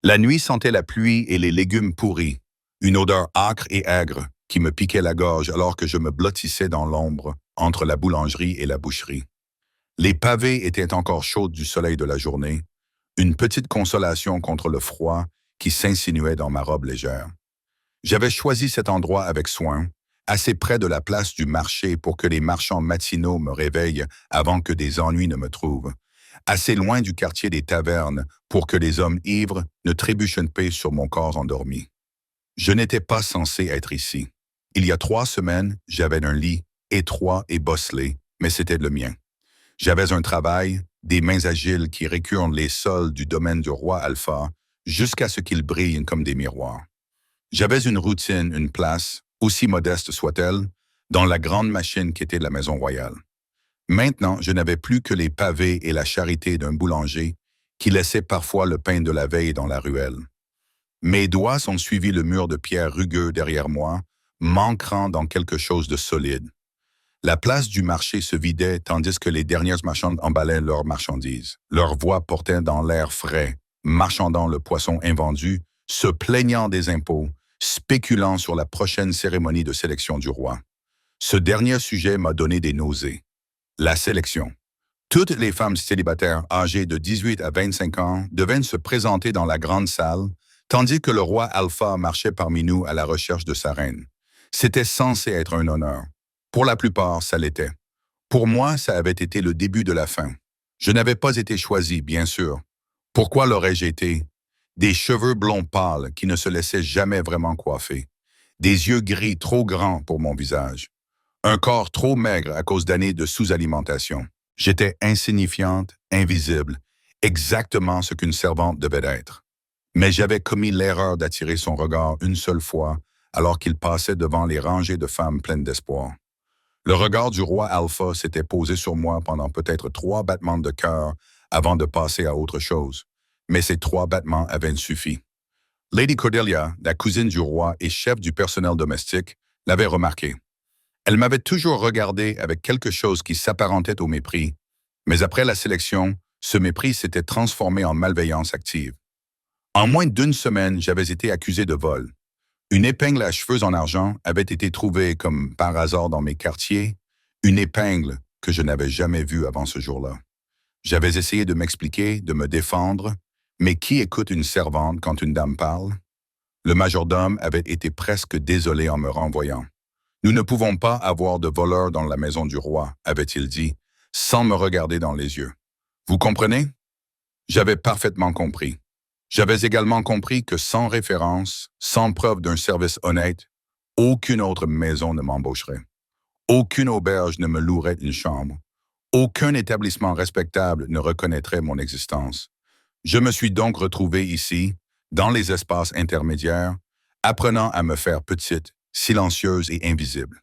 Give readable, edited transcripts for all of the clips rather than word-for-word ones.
La nuit sentait la pluie et les légumes pourris, une odeur âcre et aigre qui me piquait la gorge alors que je me blottissais dans l'ombre entre la boulangerie et la boucherie. Les pavés étaient encore chauds du soleil de la journée, une petite consolation contre le froid qui s'insinuait dans ma robe légère. J'avais choisi cet endroit avec soin, assez près de la place du marché pour que les marchands matinaux me réveillent avant que des ennuis ne me trouvent, assez loin du quartier des tavernes pour que les hommes ivres ne trébuchent une paix sur mon corps endormi. Je n'étais pas censé être ici. Il y a 3 semaines, j'avais un lit étroit et bosselé, mais c'était le mien. J'avais un travail, des mains agiles qui récurent les sols du domaine du roi Alpha jusqu'à ce qu'ils brillent comme des miroirs. J'avais une routine, une place, aussi modeste soit-elle, dans la grande machine qu'était la Maison royale. Maintenant, je n'avais plus que les pavés et la charité d'un boulanger qui laissait parfois le pain de la veille dans la ruelle. Mes doigts ont suivi le mur de pierre rugueux derrière moi, m'ancrant dans quelque chose de solide. La place du marché se vidait tandis que les dernières marchandes emballaient leurs marchandises. Leurs voix portaient dans l'air frais, marchandant le poisson invendu, se plaignant des impôts, spéculant sur la prochaine cérémonie de sélection du roi. Ce dernier sujet m'a donné des nausées. La sélection. Toutes les femmes célibataires âgées de 18 à 25 ans devaient se présenter dans la grande salle, tandis que le roi Alpha marchait parmi nous à la recherche de sa reine. C'était censé être un honneur. Pour la plupart, ça l'était. Pour moi, ça avait été le début de la fin. Je n'avais pas été choisi, bien sûr. Pourquoi l'aurais-je été? Des cheveux blonds pâles qui ne se laissaient jamais vraiment coiffer. Des yeux gris trop grands pour mon visage. Un corps trop maigre à cause d'années de sous-alimentation. J'étais insignifiante, invisible, exactement ce qu'une servante devait être. Mais j'avais commis l'erreur d'attirer son regard une seule fois alors qu'il passait devant les rangées de femmes pleines d'espoir. Le regard du roi Alpha s'était posé sur moi pendant peut-être 3 battements de cœur avant de passer à autre chose. Mais ces 3 battements avaient suffi. Lady Cordelia, la cousine du roi et chef du personnel domestique, l'avait remarqué. Elle m'avait toujours regardé avec quelque chose qui s'apparentait au mépris, mais après la sélection, ce mépris s'était transformé en malveillance active. En moins d'1 semaine, j'avais été accusé de vol. Une épingle à cheveux en argent avait été trouvée comme par hasard dans mes quartiers, une épingle que je n'avais jamais vue avant ce jour-là. J'avais essayé de m'expliquer, de me défendre, mais qui écoute une servante quand une dame parle? Le majordome avait été presque désolé en me renvoyant. Nous ne pouvons pas avoir de voleurs dans la maison du roi, avait-il dit, sans me regarder dans les yeux. Vous comprenez? J'avais parfaitement compris. J'avais également compris que sans référence, sans preuve d'un service honnête, aucune autre maison ne m'embaucherait. Aucune auberge ne me louerait une chambre. Aucun établissement respectable ne reconnaîtrait mon existence. Je me suis donc retrouvé ici, dans les espaces intermédiaires, apprenant à me faire petite, silencieuse et invisible.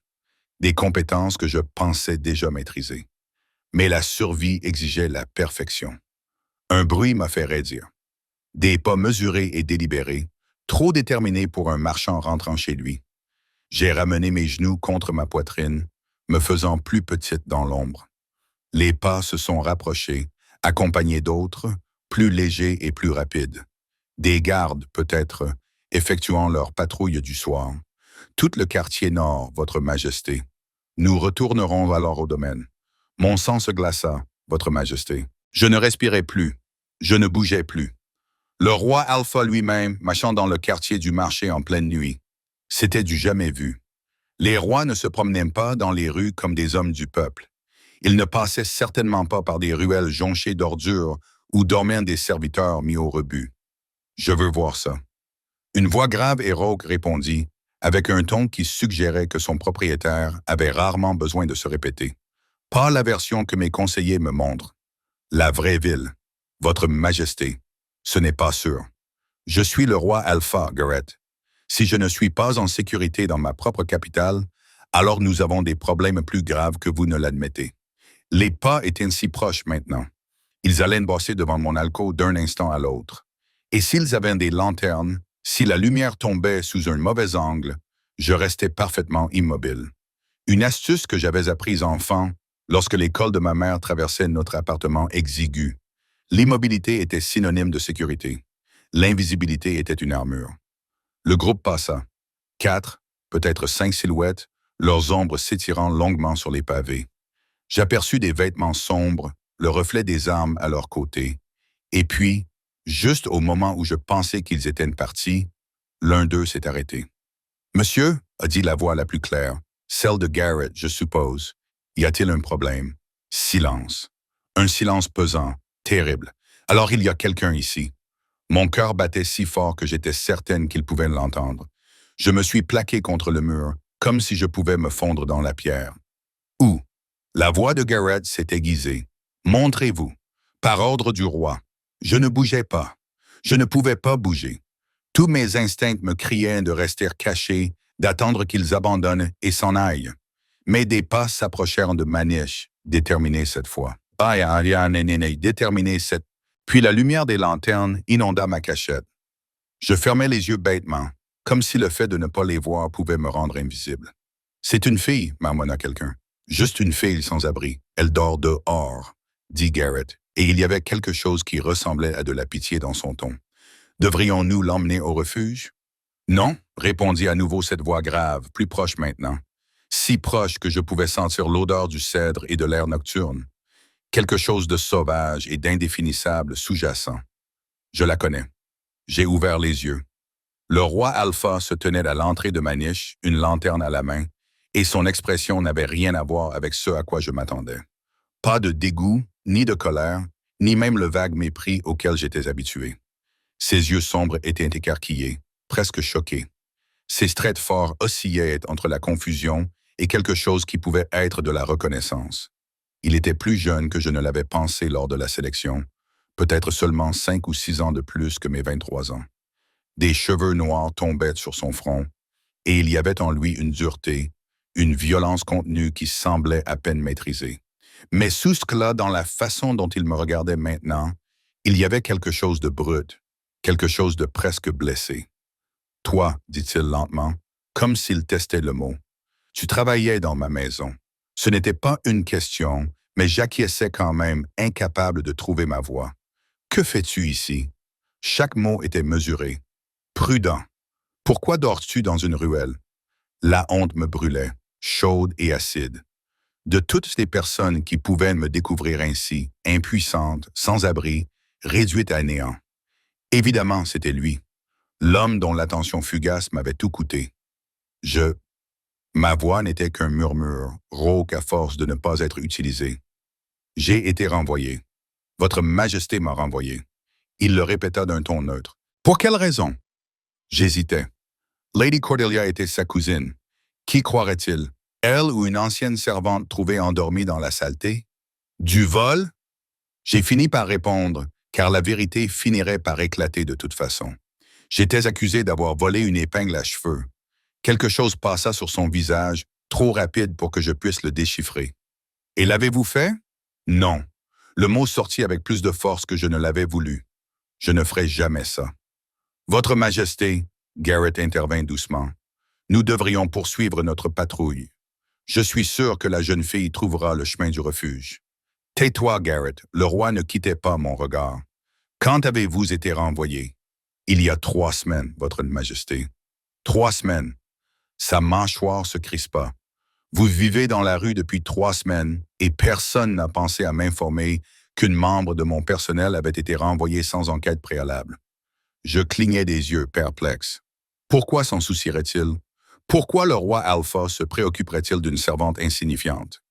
Des compétences que je pensais déjà maîtriser. Mais la survie exigeait la perfection. Un bruit m'a fait raidir. Des pas mesurés et délibérés, trop déterminés pour un marchand rentrant chez lui. J'ai ramené mes genoux contre ma poitrine, me faisant plus petite dans l'ombre. Les pas se sont rapprochés, accompagnés d'autres, plus légers et plus rapides. Des gardes, peut-être, effectuant leur patrouille du soir. Tout le quartier nord, Votre Majesté. Nous retournerons alors au domaine. Mon sang se glaça, Votre Majesté. Je ne respirais plus. Je ne bougeais plus. Le roi Alpha lui-même marchant dans le quartier du marché en pleine nuit. C'était du jamais vu. Les rois ne se promenaient pas dans les rues comme des hommes du peuple. Ils ne passaient certainement pas par des ruelles jonchées d'ordures où dormaient des serviteurs mis au rebut. Je veux voir ça. Une voix grave et rauque répondit, avec un ton qui suggérait que son propriétaire avait rarement besoin de se répéter. Pas la version que mes conseillers me montrent. La vraie ville. Votre Majesté. Ce n'est pas sûr. Je suis le roi Alpha, Garrett. Si je ne suis pas en sécurité dans ma propre capitale, alors nous avons des problèmes plus graves que vous ne l'admettez. Les pas étaient si proches maintenant. Ils allaient passer devant mon alcôve d'un instant à l'autre. Et s'ils avaient des lanternes, si la lumière tombait sous un mauvais angle, je restais parfaitement immobile. Une astuce que j'avais apprise enfant lorsque l'école de ma mère traversait notre appartement exigu. L'immobilité était synonyme de sécurité. L'invisibilité était une armure. Le groupe passa. 4, peut-être 5 silhouettes, leurs ombres s'étirant longuement sur les pavés. J'aperçus des vêtements sombres, le reflet des armes à leurs côtés. Et puis, juste au moment où je pensais qu'ils étaient partis, l'un d'eux s'est arrêté. « Monsieur, » a dit la voix la plus claire, celle de Garrett, je suppose. « Y a-t-il un problème? » Silence. Un silence pesant, terrible. « Alors il y a quelqu'un ici. » Mon cœur battait si fort que j'étais certaine qu'il pouvait l'entendre. Je me suis plaqué contre le mur, comme si je pouvais me fondre dans la pierre. « Où? » La voix de Garrett s'est aiguisée. « Montrez-vous. » Par ordre du roi. Je ne bougeais pas. Je ne pouvais pas bouger. Tous mes instincts me criaient de rester caché, d'attendre qu'ils abandonnent et s'en aillent. Mais des pas s'approchèrent de Manish, déterminés cette fois. Déterminés cette. Puis la lumière des lanternes inonda ma cachette. Je fermais les yeux bêtement, comme si le fait de ne pas les voir pouvait me rendre invisible. « C'est une fille, » marmonna quelqu'un. « Juste une fille sans abri. Elle dort dehors, » dit Garrett, et il y avait quelque chose qui ressemblait à de la pitié dans son ton. « Devrions-nous l'emmener au refuge? » « Non, » répondit à nouveau cette voix grave, plus proche maintenant. Si proche que je pouvais sentir l'odeur du cèdre et de l'air nocturne. Quelque chose de sauvage et d'indéfinissable sous-jacent. Je la connais. J'ai ouvert les yeux. Le roi Alpha se tenait à l'entrée de ma niche, une lanterne à la main, et son expression n'avait rien à voir avec ce à quoi je m'attendais. Pas de dégoût, ni de colère, ni même le vague mépris auquel j'étais habitué. Ses yeux sombres étaient écarquillés, presque choqués. Ses traits forts oscillaient entre la confusion et quelque chose qui pouvait être de la reconnaissance. Il était plus jeune que je ne l'avais pensé lors de la sélection, peut-être seulement 5 ou 6 ans de plus que mes 23 ans. Des cheveux noirs tombaient sur son front, et il y avait en lui une dureté, une violence contenue qui semblait à peine maîtrisée. Mais sous ce là, dans la façon dont il me regardait maintenant, il y avait quelque chose de brut, quelque chose de presque blessé. « Toi, dit-il lentement, comme s'il testait le mot, tu travaillais dans ma maison. Ce n'était pas une question, mais j'acquiesçais quand même, incapable de trouver ma voix. Que fais-tu ici? » Chaque mot était mesuré. Prudent. Pourquoi dors-tu dans une ruelle? La honte me brûlait, chaude et acide. De toutes les personnes qui pouvaient me découvrir ainsi, impuissante, sans abri, réduite à néant. Évidemment, c'était lui. L'homme dont l'attention fugace m'avait tout coûté. Ma voix n'était qu'un murmure, rauque à force de ne pas être utilisée. J'ai été renvoyé. Votre Majesté m'a renvoyé. Il le répéta d'un ton neutre. Pour quelle raison? J'hésitais. Lady Cordelia était sa cousine. Qui croirait-il? Elle ou une ancienne servante trouvée endormie dans la saleté? Du vol? J'ai fini par répondre, car la vérité finirait par éclater de toute façon. J'étais accusé d'avoir volé une épingle à cheveux. Quelque chose passa sur son visage, trop rapide pour que je puisse le déchiffrer. « Et l'avez-vous fait? » « Non. » Le mot sortit avec plus de force que je ne l'avais voulu. « Je ne ferai jamais ça. »« Votre Majesté, » Garrett intervint doucement, « nous devrions poursuivre notre patrouille. Je suis sûr que la jeune fille trouvera le chemin du refuge. »« Tais-toi, Garrett, le roi ne quittait pas mon regard. Quand avez-vous été renvoyé? »« Il y a 3 semaines, Votre Majesté. »« 3 semaines. » Sa mâchoire se crispa. « Vous vivez dans la rue depuis 3 semaines et personne n'a pensé à m'informer qu'une membre de mon personnel avait été renvoyée sans enquête préalable. » Je clignais des yeux, perplexe. Pourquoi s'en soucierait-il? Pourquoi le roi Alpha se préoccuperait-il d'une servante insignifiante?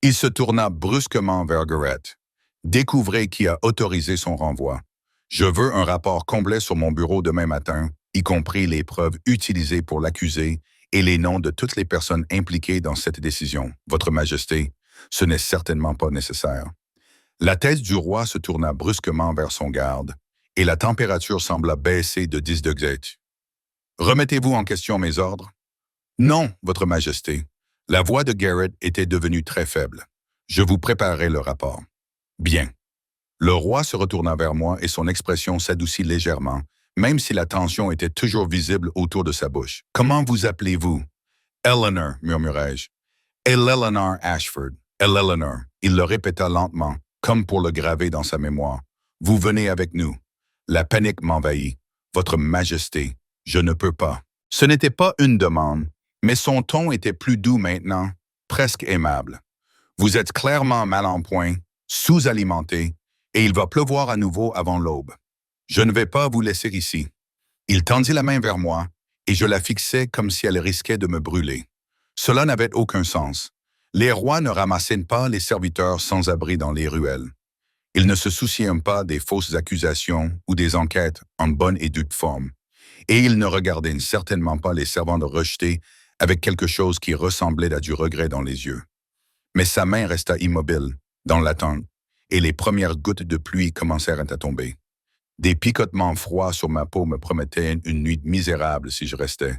Il se tourna brusquement vers Garrett. « Découvrez qui a autorisé son renvoi. Je veux un rapport complet sur mon bureau demain matin, y compris les preuves utilisées pour l'accuser et les noms de toutes les personnes impliquées dans cette décision. Votre Majesté, ce n'est certainement pas nécessaire. » La tête du roi se tourna brusquement vers son garde, et la température sembla baisser de 10 degrés. « Remettez-vous en question mes ordres? »« Non, Votre Majesté. » La voix de Garrett était devenue très faible. « Je vous préparerai le rapport. »« Bien. » Le roi se retourna vers moi et son expression s'adoucit légèrement, même si la tension était toujours visible autour de sa bouche. « Comment vous appelez-vous? »« Eleanor, » murmurai-je. « Eleanor Ashford. Eleanor. » Il le répéta lentement, comme pour le graver dans sa mémoire. « Vous venez avec nous. » La panique m'envahit. Votre Majesté, je ne peux pas. Ce n'était pas une demande, mais son ton était plus doux maintenant, presque aimable. Vous êtes clairement mal en point, sous-alimenté, et il va pleuvoir à nouveau avant l'aube. Je ne vais pas vous laisser ici. Il tendit la main vers moi, et je la fixai comme si elle risquait de me brûler. Cela n'avait aucun sens. Les rois ne ramassaient pas les serviteurs sans abri dans les ruelles. Ils ne se souciaient pas des fausses accusations ou des enquêtes en bonne et due forme. Et ils ne regardaient certainement pas les servantes rejetées avec quelque chose qui ressemblait à du regret dans les yeux. Mais sa main resta immobile, dans l'attente, et les premières gouttes de pluie commencèrent à tomber. Des picotements froids sur ma peau me promettaient une nuit misérable si je restais.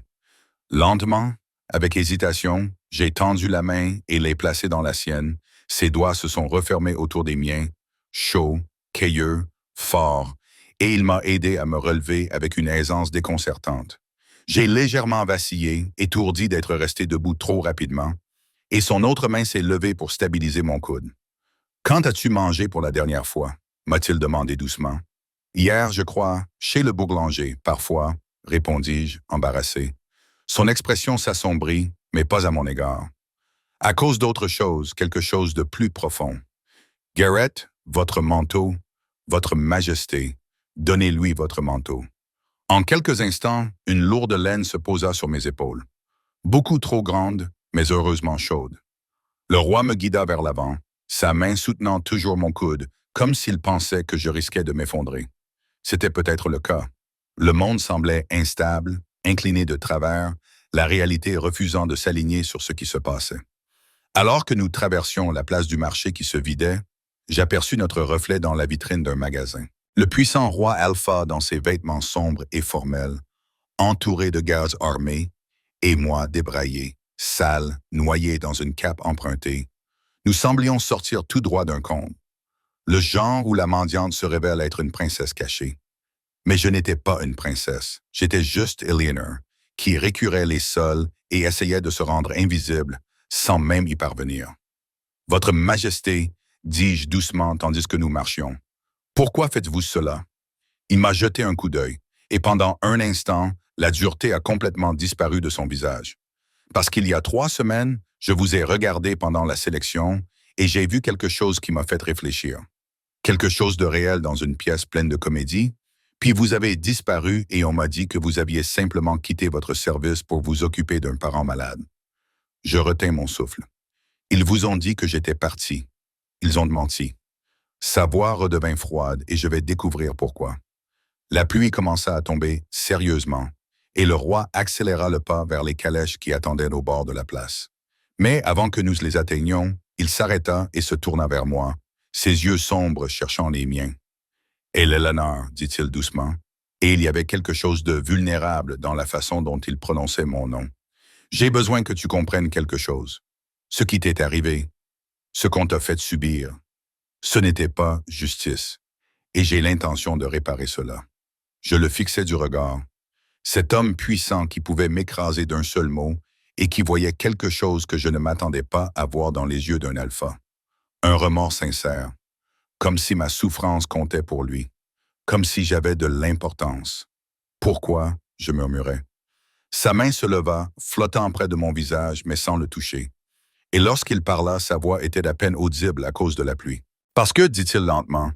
Lentement, avec hésitation, j'ai tendu la main et l'ai placée dans la sienne. Ses doigts se sont refermés autour des miens, chauds, cailleux, forts, et il m'a aidé à me relever avec une aisance déconcertante. J'ai légèrement vacillé, étourdi d'être resté debout trop rapidement, et son autre main s'est levée pour stabiliser mon coude. « Quand as-tu mangé pour la dernière fois » m'a-t-il demandé doucement. « Hier, je crois, chez le boulanger, parfois, » répondis-je, embarrassé. Son expression s'assombrit, mais pas à mon égard. À cause d'autre chose, quelque chose de plus profond. « Garrett, votre manteau, votre majesté, donnez-lui votre manteau. » En quelques instants, une lourde laine se posa sur mes épaules. Beaucoup trop grande, mais heureusement chaude. Le roi me guida vers l'avant, sa main soutenant toujours mon coude, comme s'il pensait que je risquais de m'effondrer. C'était peut-être le cas. Le monde semblait instable, incliné de travers, la réalité refusant de s'aligner sur ce qui se passait. Alors que nous traversions la place du marché qui se vidait, j'aperçus notre reflet dans la vitrine d'un magasin. Le puissant roi Alpha dans ses vêtements sombres et formels, entouré de gardes armés, et moi débraillé, sale, noyé dans une cape empruntée. Nous semblions sortir tout droit d'un conte. Le genre où la mendiante se révèle être une princesse cachée. Mais je n'étais pas une princesse, j'étais juste Eleanor, qui récurait les sols et essayait de se rendre invisible sans même y parvenir. « Votre Majesté, dis-je doucement tandis que nous marchions, pourquoi faites-vous cela ?» Il m'a jeté un coup d'œil, et pendant un instant, la dureté a complètement disparu de son visage. Parce qu'il y a 3 semaines, je vous ai regardé pendant la sélection et j'ai vu quelque chose qui m'a fait réfléchir. Quelque chose de réel dans une pièce pleine de comédie, puis vous avez disparu et on m'a dit que vous aviez simplement quitté votre service pour vous occuper d'un parent malade. Je retins mon souffle. Ils vous ont dit que j'étais parti. Ils ont menti. Sa voix redevint froide et je vais découvrir pourquoi. La pluie commença à tomber sérieusement et le roi accéléra le pas vers les calèches qui attendaient au bord de la place. Mais avant que nous les atteignions, il s'arrêta et se tourna vers moi, ses yeux sombres cherchant les miens. « Eleanor, dit-il doucement, et il y avait quelque chose de vulnérable dans la façon dont il prononçait mon nom. J'ai besoin que tu comprennes quelque chose. Ce qui t'est arrivé, ce qu'on t'a fait subir, ce n'était pas justice, et j'ai l'intention de réparer cela. » Je le fixais du regard. Cet homme puissant qui pouvait m'écraser d'un seul mot et qui voyait quelque chose que je ne m'attendais pas à voir dans les yeux d'un alpha. Un remords sincère, comme si ma souffrance comptait pour lui, comme si j'avais de l'importance. « Pourquoi ?» je murmurai. Sa main se leva, flottant près de mon visage, mais sans le toucher. Et lorsqu'il parla, sa voix était à peine audible à cause de la pluie. « Parce que, dit-il lentement,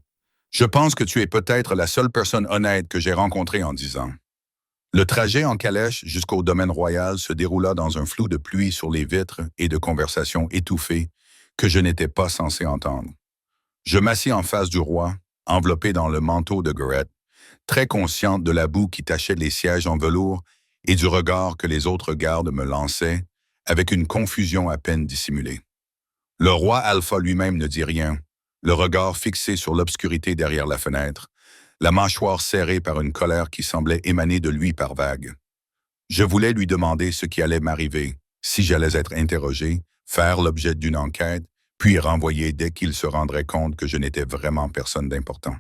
je pense que tu es peut-être la seule personne honnête que j'ai rencontrée en 10 ans. » Le trajet en calèche jusqu'au domaine royal se déroula dans un flou de pluie sur les vitres et de conversations étouffées que je n'étais pas censé entendre. Je m'assis en face du roi, enveloppé dans le manteau de Garrett, très consciente de la boue qui tachait les sièges en velours et du regard que les autres gardes me lançaient, avec une confusion à peine dissimulée. Le roi Alpha lui-même ne dit rien, le regard fixé sur l'obscurité derrière la fenêtre, la mâchoire serrée par une colère qui semblait émaner de lui par vagues. Je voulais lui demander ce qui allait m'arriver, si j'allais être interrogé, faire l'objet d'une enquête, puis renvoyé dès qu'il se rendrait compte que je n'étais vraiment personne d'important.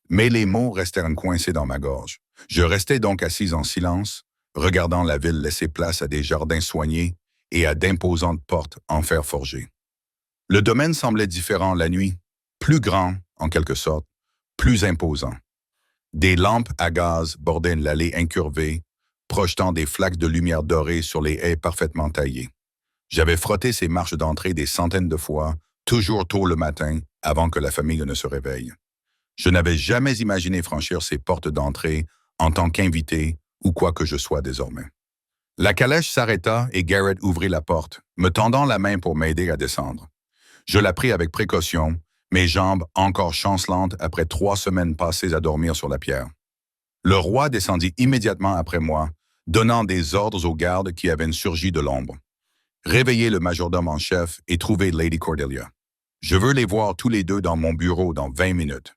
Mais les mots restèrent coincés dans ma gorge. Je restais donc assis en silence, regardant la ville laisser place à des jardins soignés et à d'imposantes portes en fer forgé. Le domaine semblait différent la nuit, plus grand, en quelque sorte, plus imposant. Des lampes à gaz bordaient l'allée incurvée, projetant des flaques de lumière dorée sur les haies parfaitement taillées. J'avais frotté ces marches d'entrée des centaines de fois, toujours tôt le matin, avant que la famille ne se réveille. Je n'avais jamais imaginé franchir ces portes d'entrée en tant qu'invité ou quoi que je sois désormais. La calèche s'arrêta et Garrett ouvrit la porte, me tendant la main pour m'aider à descendre. Je la pris avec précaution, mes jambes encore chancelantes après 3 semaines passées à dormir sur la pierre. Le roi descendit immédiatement après moi, donnant des ordres aux gardes qui avaient surgi de l'ombre. Réveillez le majordome en chef et trouvez Lady Cordelia. Je veux les voir tous les deux dans mon bureau dans 20 minutes.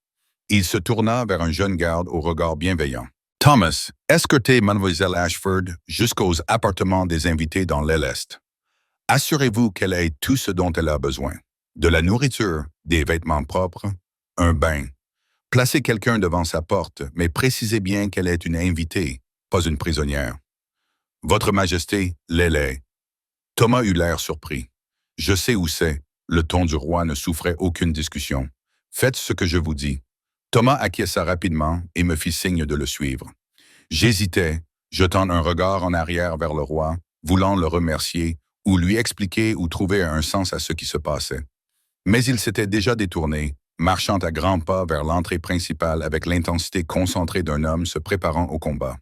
Il se tourna vers un jeune garde au regard bienveillant. Thomas, escortez Mademoiselle Ashford jusqu'aux appartements des invités dans l'aile est. Assurez-vous qu'elle ait tout ce dont elle a besoin. De la nourriture, des vêtements propres, un bain. Placez quelqu'un devant sa porte, mais précisez bien qu'elle est une invitée, pas une prisonnière. Votre Majesté, l'est. Thomas eut l'air surpris. Je sais où c'est. Le ton du roi ne souffrait aucune discussion. Faites ce que je vous dis. Thomas acquiesça rapidement et me fit signe de le suivre. J'hésitais, jetant un regard en arrière vers le roi, voulant le remercier ou lui expliquer ou trouver un sens à ce qui se passait. Mais il s'était déjà détourné, marchant à grands pas vers l'entrée principale avec l'intensité concentrée d'un homme se préparant au combat.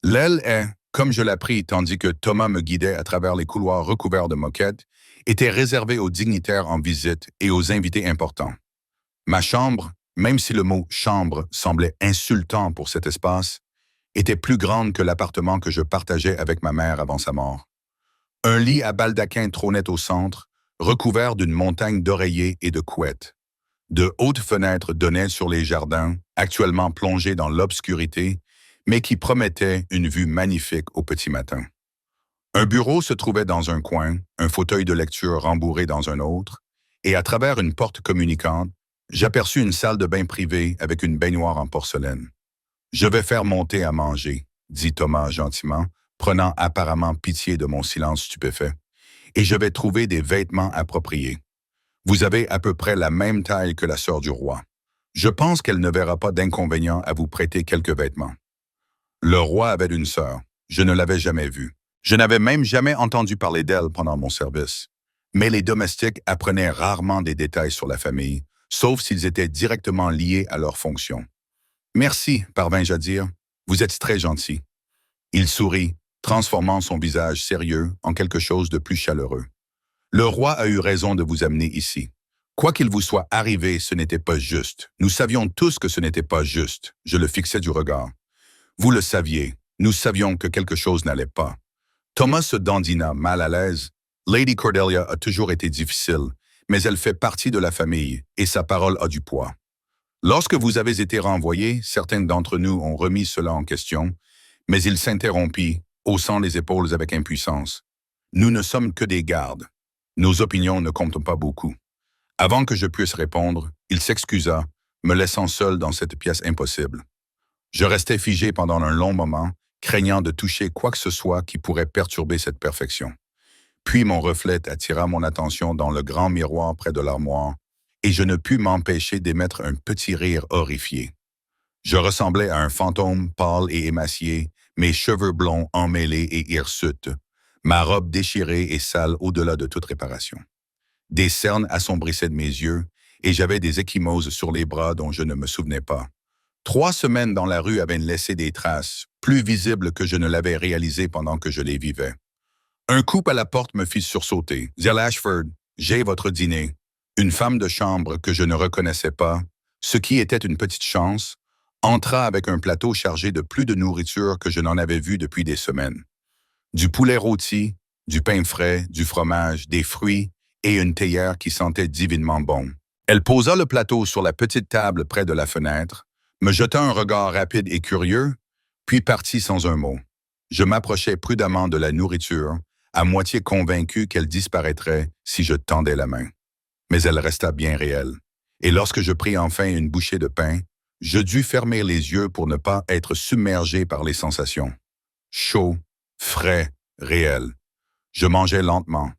L'aile est, comme je l'appris tandis que Thomas me guidait à travers les couloirs recouverts de moquettes, était réservée aux dignitaires en visite et aux invités importants. Ma chambre, même si le mot « chambre » semblait insultant pour cet espace, était plus grande que l'appartement que je partageais avec ma mère avant sa mort. Un lit à baldaquin trônait au centre, recouvert d'une montagne d'oreillers et de couettes. De hautes fenêtres donnaient sur les jardins, actuellement plongés dans l'obscurité, mais qui promettaient une vue magnifique au petit matin. Un bureau se trouvait dans un coin, un fauteuil de lecture rembourré dans un autre, et à travers une porte communicante, j'aperçus une salle de bain privée avec une baignoire en porcelaine. « Je vais faire monter à manger », dit Thomas gentiment, prenant apparemment pitié de mon silence stupéfait, « et je vais trouver des vêtements appropriés. Vous avez à peu près la même taille que la sœur du roi. Je pense qu'elle ne verra pas d'inconvénient à vous prêter quelques vêtements. » Le roi avait une sœur. Je ne l'avais jamais vue. Je n'avais même jamais entendu parler d'elle pendant mon service. Mais les domestiques apprenaient rarement des détails sur la famille, sauf s'ils étaient directement liés à leur fonction. « Merci, parvins-je à dire. Vous êtes très gentil. » Il sourit, transformant son visage sérieux en quelque chose de plus chaleureux. « Le roi a eu raison de vous amener ici. Quoi qu'il vous soit arrivé, ce n'était pas juste. Nous savions tous que ce n'était pas juste. » Je le fixais du regard. « Vous le saviez. Nous savions que quelque chose n'allait pas. » Thomas se dandina, mal à l'aise. Lady Cordelia a toujours été difficile, mais elle fait partie de la famille et sa parole a du poids. Lorsque vous avez été renvoyé, certains d'entre nous ont remis cela en question, mais il s'interrompit, haussant les épaules avec impuissance. Nous ne sommes que des gardes. Nos opinions ne comptent pas beaucoup. Avant que je puisse répondre, il s'excusa, me laissant seul dans cette pièce impossible. Je restais figé pendant un long moment, craignant de toucher quoi que ce soit qui pourrait perturber cette perfection. Puis mon reflet attira mon attention dans le grand miroir près de l'armoire, et je ne pus m'empêcher d'émettre un petit rire horrifié. Je ressemblais à un fantôme pâle et émacié, mes cheveux blonds emmêlés et hirsutes, ma robe déchirée et sale au-delà de toute réparation. Des cernes assombrissaient de mes yeux, et j'avais des ecchymoses sur les bras dont je ne me souvenais pas. 3 semaines dans la rue avaient laissé des traces, plus visibles que je ne l'avais réalisé pendant que je les vivais. Un coup à la porte me fit sursauter. « Zell Ashford, j'ai votre dîner. » Une femme de chambre que je ne reconnaissais pas, ce qui était une petite chance, entra avec un plateau chargé de plus de nourriture que je n'en avais vu depuis des semaines. Du poulet rôti, du pain frais, du fromage, des fruits et une théière qui sentait divinement bon. Elle posa le plateau sur la petite table près de la fenêtre, me jeta un regard rapide et curieux, puis partit sans un mot. Je m'approchai prudemment de la nourriture, à moitié convaincu qu'elle disparaîtrait si je tendais la main. Mais elle resta bien réelle. Et lorsque je pris enfin une bouchée de pain, je dus fermer les yeux pour ne pas être submergé par les sensations. Chaud, frais, réel. Je mangeais lentement,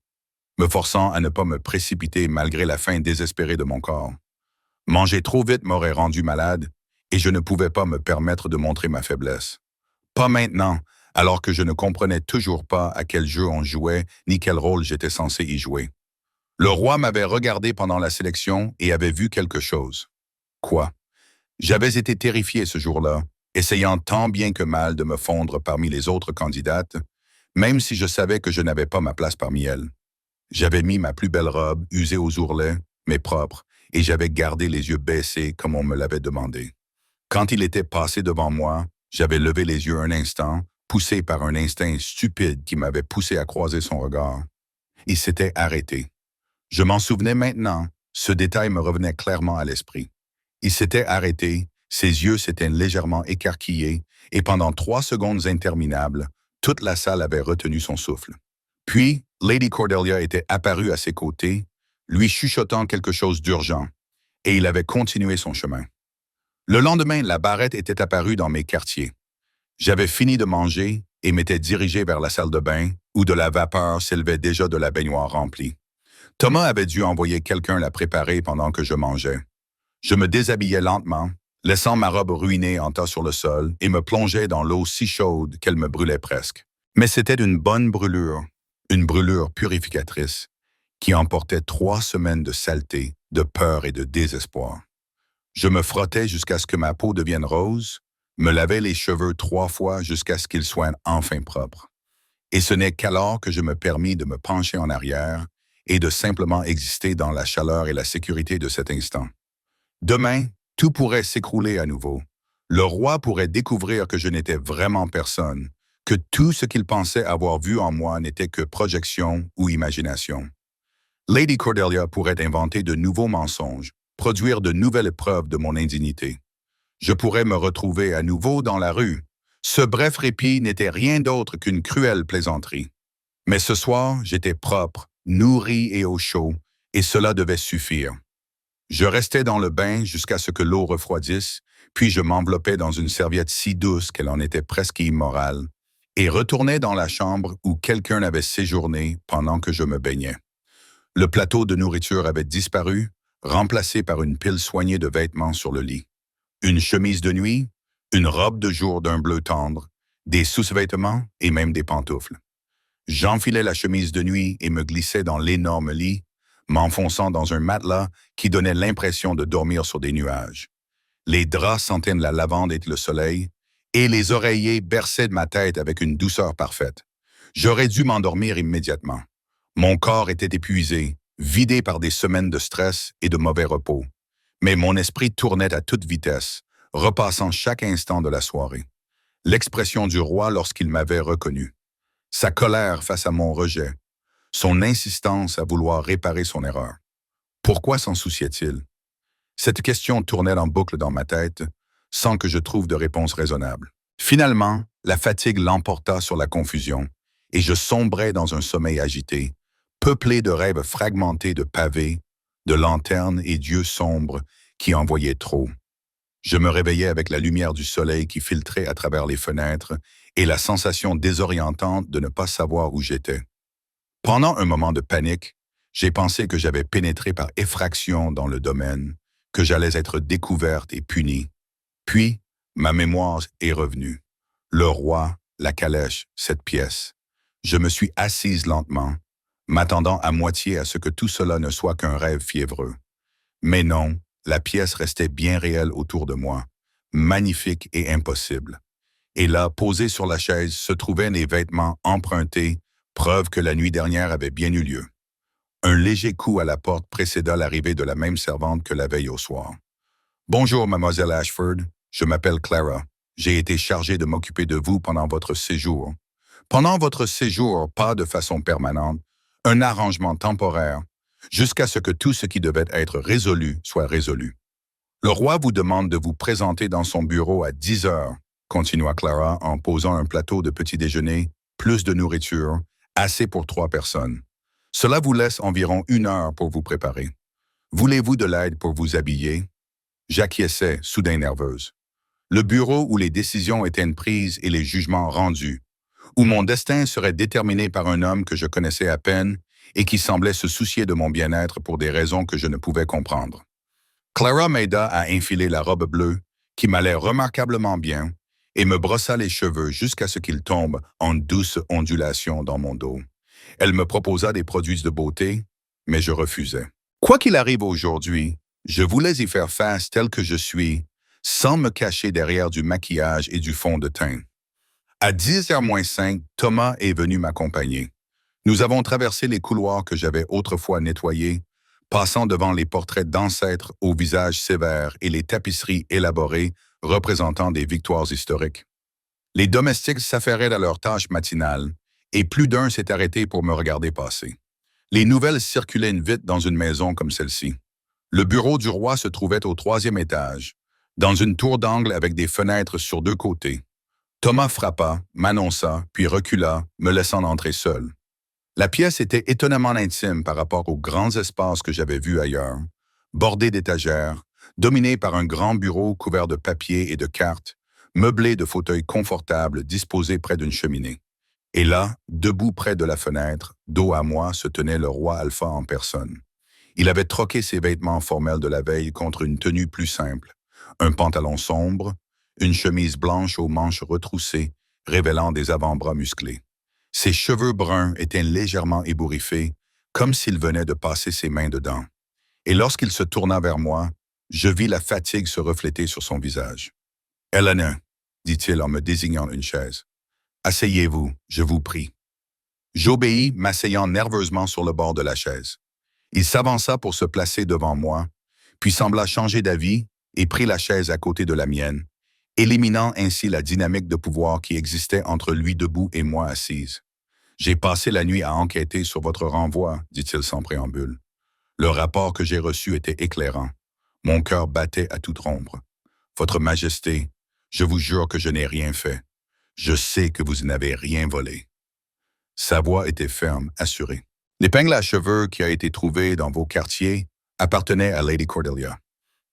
me forçant à ne pas me précipiter malgré la faim désespérée de mon corps. Manger trop vite m'aurait rendu malade, et je ne pouvais pas me permettre de montrer ma faiblesse. Pas maintenant, alors que je ne comprenais toujours pas à quel jeu on jouait ni quel rôle j'étais censé y jouer. Le roi m'avait regardé pendant la sélection et avait vu quelque chose. Quoi? J'avais été terrifié ce jour-là, essayant tant bien que mal de me fondre parmi les autres candidates, même si je savais que je n'avais pas ma place parmi elles. J'avais mis ma plus belle robe, usée aux ourlets, mais propre, et j'avais gardé les yeux baissés comme on me l'avait demandé. Quand il était passé devant moi, j'avais levé les yeux un instant, poussé par un instinct stupide qui m'avait poussé à croiser son regard. Il s'était arrêté. Je m'en souvenais maintenant, ce détail me revenait clairement à l'esprit. Il s'était arrêté, ses yeux s'étaient légèrement écarquillés, et pendant 3 secondes interminables, toute la salle avait retenu son souffle. Puis, Lady Cordelia était apparue à ses côtés, lui chuchotant quelque chose d'urgent, et il avait continué son chemin. Le lendemain, la barrette était apparue dans mes quartiers. J'avais fini de manger et m'étais dirigé vers la salle de bain, où de la vapeur s'élevait déjà de la baignoire remplie. Thomas avait dû envoyer quelqu'un la préparer pendant que je mangeais. Je me déshabillais lentement, laissant ma robe ruinée en tas sur le sol, et me plongeais dans l'eau si chaude qu'elle me brûlait presque. Mais c'était une bonne brûlure, une brûlure purificatrice, qui emportait 3 semaines de saleté, de peur et de désespoir. Je me frottais jusqu'à ce que ma peau devienne rose, me lavais les cheveux 3 fois jusqu'à ce qu'ils soient enfin propres. Et ce n'est qu'alors que je me permis de me pencher en arrière et de simplement exister dans la chaleur et la sécurité de cet instant. Demain, tout pourrait s'écrouler à nouveau. Le roi pourrait découvrir que je n'étais vraiment personne, que tout ce qu'il pensait avoir vu en moi n'était que projection ou imagination. Lady Cordelia pourrait inventer de nouveaux mensonges, produire de nouvelles preuves de mon indignité. Je pourrais me retrouver à nouveau dans la rue. Ce bref répit n'était rien d'autre qu'une cruelle plaisanterie. Mais ce soir, j'étais propre, nourri et au chaud, et cela devait suffire. Je restais dans le bain jusqu'à ce que l'eau refroidisse, puis je m'enveloppais dans une serviette si douce qu'elle en était presque immorale, et retournais dans la chambre où quelqu'un avait séjourné pendant que je me baignais. Le plateau de nourriture avait disparu, remplacé par une pile soignée de vêtements sur le lit. Une chemise de nuit, une robe de jour d'un bleu tendre, des sous-vêtements et même des pantoufles. J'enfilais la chemise de nuit et me glissais dans l'énorme lit, m'enfonçant dans un matelas qui donnait l'impression de dormir sur des nuages. Les draps sentaient la lavande et le soleil, et les oreillers berçaient ma tête avec une douceur parfaite. J'aurais dû m'endormir immédiatement. Mon corps était épuisé, vidé par des semaines de stress et de mauvais repos. Mais mon esprit tournait à toute vitesse, repassant chaque instant de la soirée. L'expression du roi lorsqu'il m'avait reconnu. Sa colère face à mon rejet. Son insistance à vouloir réparer son erreur. Pourquoi s'en souciait-il? Cette question tournait en boucle dans ma tête, sans que je trouve de réponse raisonnable. Finalement, la fatigue l'emporta sur la confusion, et je sombrais dans un sommeil agité, peuplé de rêves fragmentés de pavés, de lanternes et d'yeux sombres qui en voyaient trop. Je me réveillais avec la lumière du soleil qui filtrait à travers les fenêtres et la sensation désorientante de ne pas savoir où j'étais. Pendant un moment de panique, j'ai pensé que j'avais pénétré par effraction dans le domaine, que j'allais être découverte et punie. Puis, ma mémoire est revenue. Le roi, la calèche, cette pièce. Je me suis assise lentement, m'attendant à moitié à ce que tout cela ne soit qu'un rêve fiévreux. Mais non, la pièce restait bien réelle autour de moi, magnifique et impossible. Et là, posés sur la chaise, se trouvaient les vêtements empruntés, preuve que la nuit dernière avait bien eu lieu. Un léger coup à la porte précéda l'arrivée de la même servante que la veille au soir. « Bonjour, mademoiselle Ashford, je m'appelle Clara. J'ai été chargée de m'occuper de vous pendant votre séjour. Pendant votre séjour, pas de façon permanente, un arrangement temporaire, jusqu'à ce que tout ce qui devait être résolu soit résolu. Le roi vous demande de vous présenter dans son bureau à 10 heures, continua Clara en posant un plateau de petit déjeuner, plus de nourriture, assez pour 3 personnes. Cela vous laisse environ 1 heure pour vous préparer. Voulez-vous de l'aide pour vous habiller? » J'acquiesçais, soudain nerveuse. Le bureau où les décisions étaient prises et les jugements rendus, où mon destin serait déterminé par un homme que je connaissais à peine et qui semblait se soucier de mon bien-être pour des raisons que je ne pouvais comprendre. Clara m'aida à enfiler la robe bleue, qui m'allait remarquablement bien, et me brossa les cheveux jusqu'à ce qu'ils tombent en douces ondulations dans mon dos. Elle me proposa des produits de beauté, mais je refusais. Quoi qu'il arrive aujourd'hui, je voulais y faire face tel que je suis, sans me cacher derrière du maquillage et du fond de teint. À 10h moins 5, Thomas est venu m'accompagner. Nous avons traversé les couloirs que j'avais autrefois nettoyés, passant devant les portraits d'ancêtres aux visages sévères et les tapisseries élaborées représentant des victoires historiques. Les domestiques s'affairaient à leurs tâches matinales, et plus d'un s'est arrêté pour me regarder passer. Les nouvelles circulaient vite dans une maison comme celle-ci. Le bureau du roi se trouvait au 3e étage, dans une tour d'angle avec des fenêtres sur 2 côtés. Thomas frappa, m'annonça, puis recula, me laissant entrer seul. La pièce était étonnamment intime par rapport aux grands espaces que j'avais vus ailleurs, bordés d'étagères, dominés par un grand bureau couvert de papiers et de cartes, meublé de fauteuils confortables disposés près d'une cheminée. Et là, debout près de la fenêtre, dos à moi, se tenait le roi Alpha en personne. Il avait troqué ses vêtements formels de la veille contre une tenue plus simple, un pantalon sombre, une chemise blanche aux manches retroussées, révélant des avant-bras musclés. Ses cheveux bruns étaient légèrement ébouriffés, comme s'il venait de passer ses mains dedans. Et lorsqu'il se tourna vers moi, je vis la fatigue se refléter sur son visage. « Helena, » dit-il en me désignant une chaise. « Asseyez-vous, je vous prie. » J'obéis, m'asseyant nerveusement sur le bord de la chaise. Il s'avança pour se placer devant moi, puis sembla changer d'avis et prit la chaise à côté de la mienne, éliminant ainsi la dynamique de pouvoir qui existait entre lui debout et moi assise. « J'ai passé la nuit à enquêter sur votre renvoi, » dit-il sans préambule. Le rapport que j'ai reçu était éclairant. Mon cœur battait à toute rompre. « Votre Majesté, je vous jure que je n'ai rien fait. Je sais que vous n'avez rien volé. » Sa voix était ferme, assurée. « L'épingle à cheveux qui a été trouvée dans vos quartiers appartenait à Lady Cordelia.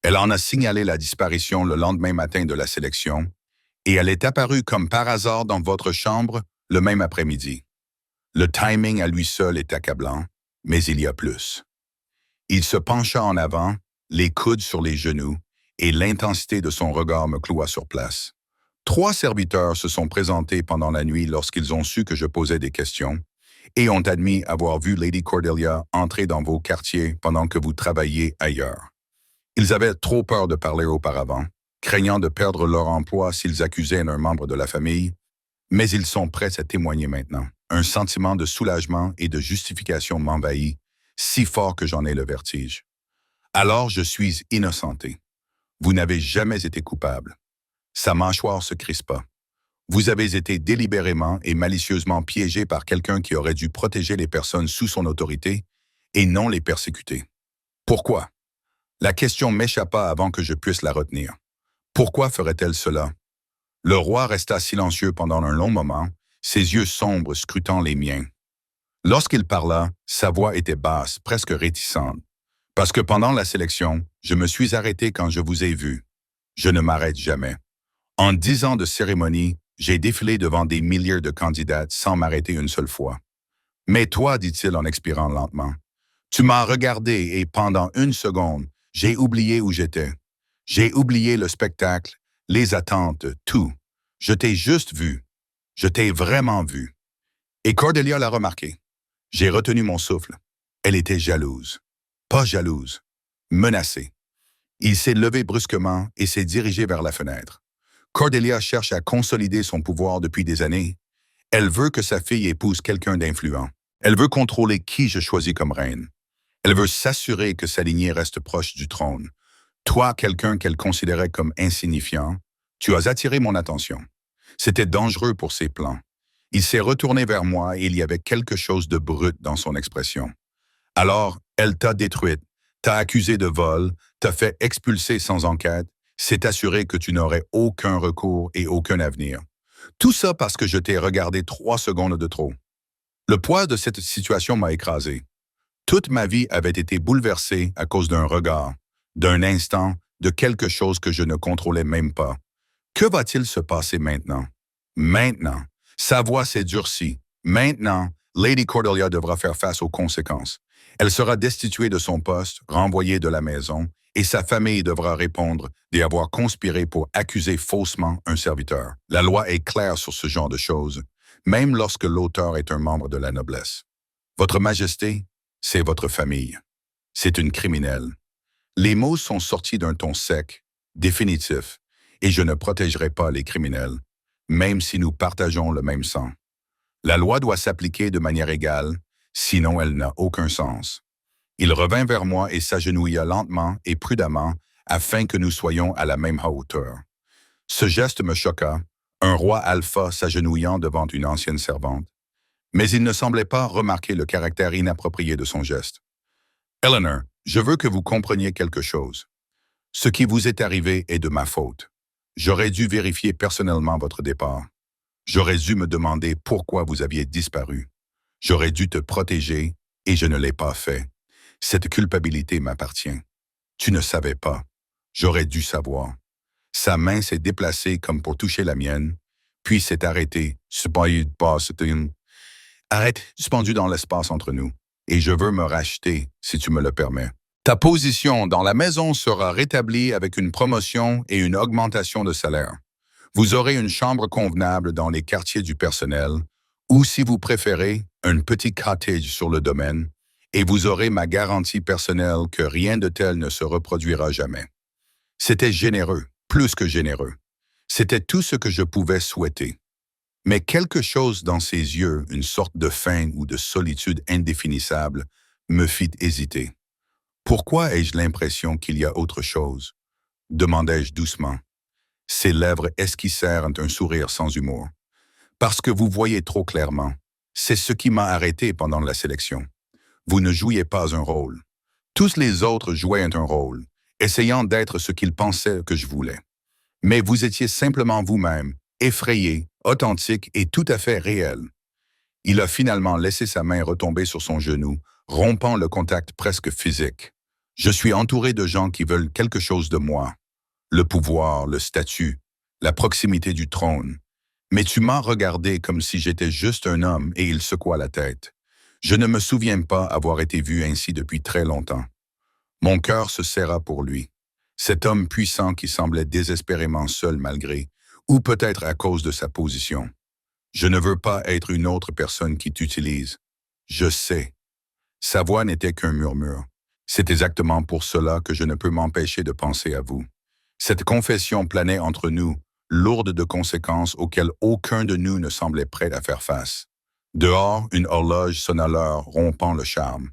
Elle en a signalé la disparition le lendemain matin de la sélection, et elle est apparue comme par hasard dans votre chambre le même après-midi. Le timing à lui seul est accablant, mais il y a plus. » Il se pencha en avant, les coudes sur les genoux, et l'intensité de son regard me cloua sur place. 3 serviteurs se sont présentés pendant la nuit lorsqu'ils ont su que je posais des questions et ont admis avoir vu Lady Cordelia entrer dans vos quartiers pendant que vous travailliez ailleurs. Ils avaient trop peur de parler auparavant, craignant de perdre leur emploi s'ils accusaient un membre de la famille, mais ils sont prêts à témoigner maintenant. Un sentiment de soulagement et de justification m'envahit, si fort que j'en ai le vertige. Alors je suis innocenté. Vous n'avez jamais été coupable. Sa mâchoire se crispa. Vous avez été délibérément et malicieusement piégé par quelqu'un qui aurait dû protéger les personnes sous son autorité et non les persécuter. Pourquoi? La question m'échappa avant que je puisse la retenir. Pourquoi ferait-elle cela? Le roi resta silencieux pendant un long moment, ses yeux sombres scrutant les miens. Lorsqu'il parla, sa voix était basse, presque réticente. Parce que pendant la sélection, je me suis arrêté quand je vous ai vu. Je ne m'arrête jamais. En 10 ans de cérémonie, j'ai défilé devant des milliers de candidates sans m'arrêter une seule fois. Mais toi, dit-il en expirant lentement, tu m'as regardé et pendant 1 seconde, j'ai oublié où j'étais. J'ai oublié le spectacle, les attentes, tout. Je t'ai juste vu. Je t'ai vraiment vu. Et Cordelia l'a remarqué. J'ai retenu mon souffle. Elle était jalouse. Pas jalouse, menacée. Il s'est levé brusquement et s'est dirigé vers la fenêtre. Cordelia cherche à consolider son pouvoir depuis des années. Elle veut que sa fille épouse quelqu'un d'influent. Elle veut contrôler qui je choisis comme reine. Elle veut s'assurer que sa lignée reste proche du trône. Toi, quelqu'un qu'elle considérait comme insignifiant, tu as attiré mon attention. C'était dangereux pour ses plans. Il s'est retourné vers moi et il y avait quelque chose de brut dans son expression. Alors, elle t'a détruite, t'a accusé de vol, t'a fait expulser sans enquête, s'est assuré que tu n'aurais aucun recours et aucun avenir. Tout ça parce que je t'ai regardé 3 secondes de trop. Le poids de cette situation m'a écrasé. Toute ma vie avait été bouleversée à cause d'un regard, d'un instant, de quelque chose que je ne contrôlais même pas. Que va-t-il se passer maintenant? Maintenant, sa voix s'est durcie. Maintenant, Lady Cordelia devra faire face aux conséquences. Elle sera destituée de son poste, renvoyée de la maison, et sa famille devra répondre d'y avoir conspiré pour accuser faussement un serviteur. La loi est claire sur ce genre de choses, même lorsque l'auteur est un membre de la noblesse. Votre Majesté, c'est votre famille. C'est une criminelle. Les mots sont sortis d'un ton sec, définitif, et je ne protégerai pas les criminels, même si nous partageons le même sang. La loi doit s'appliquer de manière égale, sinon elle n'a aucun sens. Il revint vers moi et s'agenouilla lentement et prudemment afin que nous soyons à la même hauteur. Ce geste me choqua, un roi alpha s'agenouillant devant une ancienne servante, mais il ne semblait pas remarquer le caractère inapproprié de son geste. « Eleanor, je veux que vous compreniez quelque chose. Ce qui vous est arrivé est de ma faute. J'aurais dû vérifier personnellement votre départ. J'aurais dû me demander pourquoi vous aviez disparu. J'aurais dû te protéger et je ne l'ai pas fait. Cette culpabilité m'appartient. Tu ne savais pas. J'aurais dû savoir. » Sa main s'est déplacée comme pour toucher la mienne, puis s'est arrêtée, suspendue dans l'espace entre nous. Et je veux me racheter, si tu me le permets. Ta position dans la maison sera rétablie avec une promotion et une augmentation de salaire. Vous aurez une chambre convenable dans les quartiers du personnel, ou si vous préférez, un petit cottage sur le domaine, et vous aurez ma garantie personnelle que rien de tel ne se reproduira jamais. C'était généreux, plus que généreux. C'était tout ce que je pouvais souhaiter. Mais quelque chose dans ses yeux, une sorte de faim ou de solitude indéfinissable, me fit hésiter. « Pourquoi ai-je l'impression qu'il y a autre chose ?» demandai-je doucement. Ses lèvres esquissèrent un sourire sans humour. « Parce que vous voyez trop clairement. C'est ce qui m'a arrêté pendant la sélection. Vous ne jouiez pas un rôle. Tous les autres jouaient un rôle, essayant d'être ce qu'ils pensaient que je voulais. Mais vous étiez simplement vous-même, effrayé, authentique et tout à fait réel. » Il a finalement laissé sa main retomber sur son genou, rompant le contact presque physique. Je suis entouré de gens qui veulent quelque chose de moi. Le pouvoir, le statut, la proximité du trône. Mais tu m'as regardé comme si j'étais juste un homme et il secoua la tête. Je ne me souviens pas avoir été vu ainsi depuis très longtemps. Mon cœur se serra pour lui. Cet homme puissant qui semblait désespérément seul malgré, ou peut-être à cause de sa position. Je ne veux pas être une autre personne qui t'utilise. Je sais. Sa voix n'était qu'un murmure. C'est exactement pour cela que je ne peux m'empêcher de penser à vous. Cette confession planait entre nous, lourde de conséquences auxquelles aucun de nous ne semblait prêt à faire face. Dehors, une horloge sonna l'heure, rompant le charme.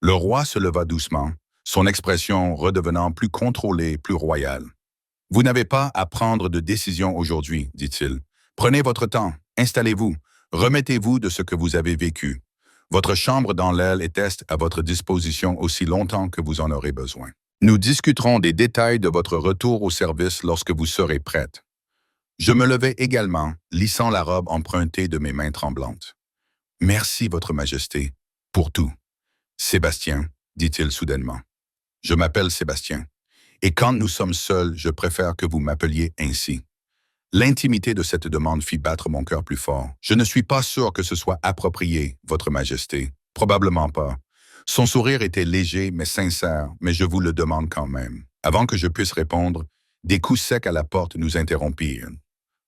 Le roi se leva doucement, son expression redevenant plus contrôlée, plus royale. « Vous n'avez pas à prendre de décision aujourd'hui, dit-il. Prenez votre temps, installez-vous, remettez-vous de ce que vous avez vécu. Votre chambre dans l'aile est à votre disposition aussi longtemps que vous en aurez besoin. Nous discuterons des détails de votre retour au service lorsque vous serez prête. » Je me levai également, lissant la robe empruntée de mes mains tremblantes. « Merci, Votre Majesté, pour tout. »« Sébastien, » dit-il soudainement. « Je m'appelle Sébastien. Et quand nous sommes seuls, je préfère que vous m'appeliez ainsi. » L'intimité de cette demande fit battre mon cœur plus fort. « Je ne suis pas sûr que ce soit approprié, Votre Majesté. Probablement pas. » Son sourire était léger mais sincère, mais je vous le demande quand même. Avant que je puisse répondre, des coups secs à la porte nous interrompirent.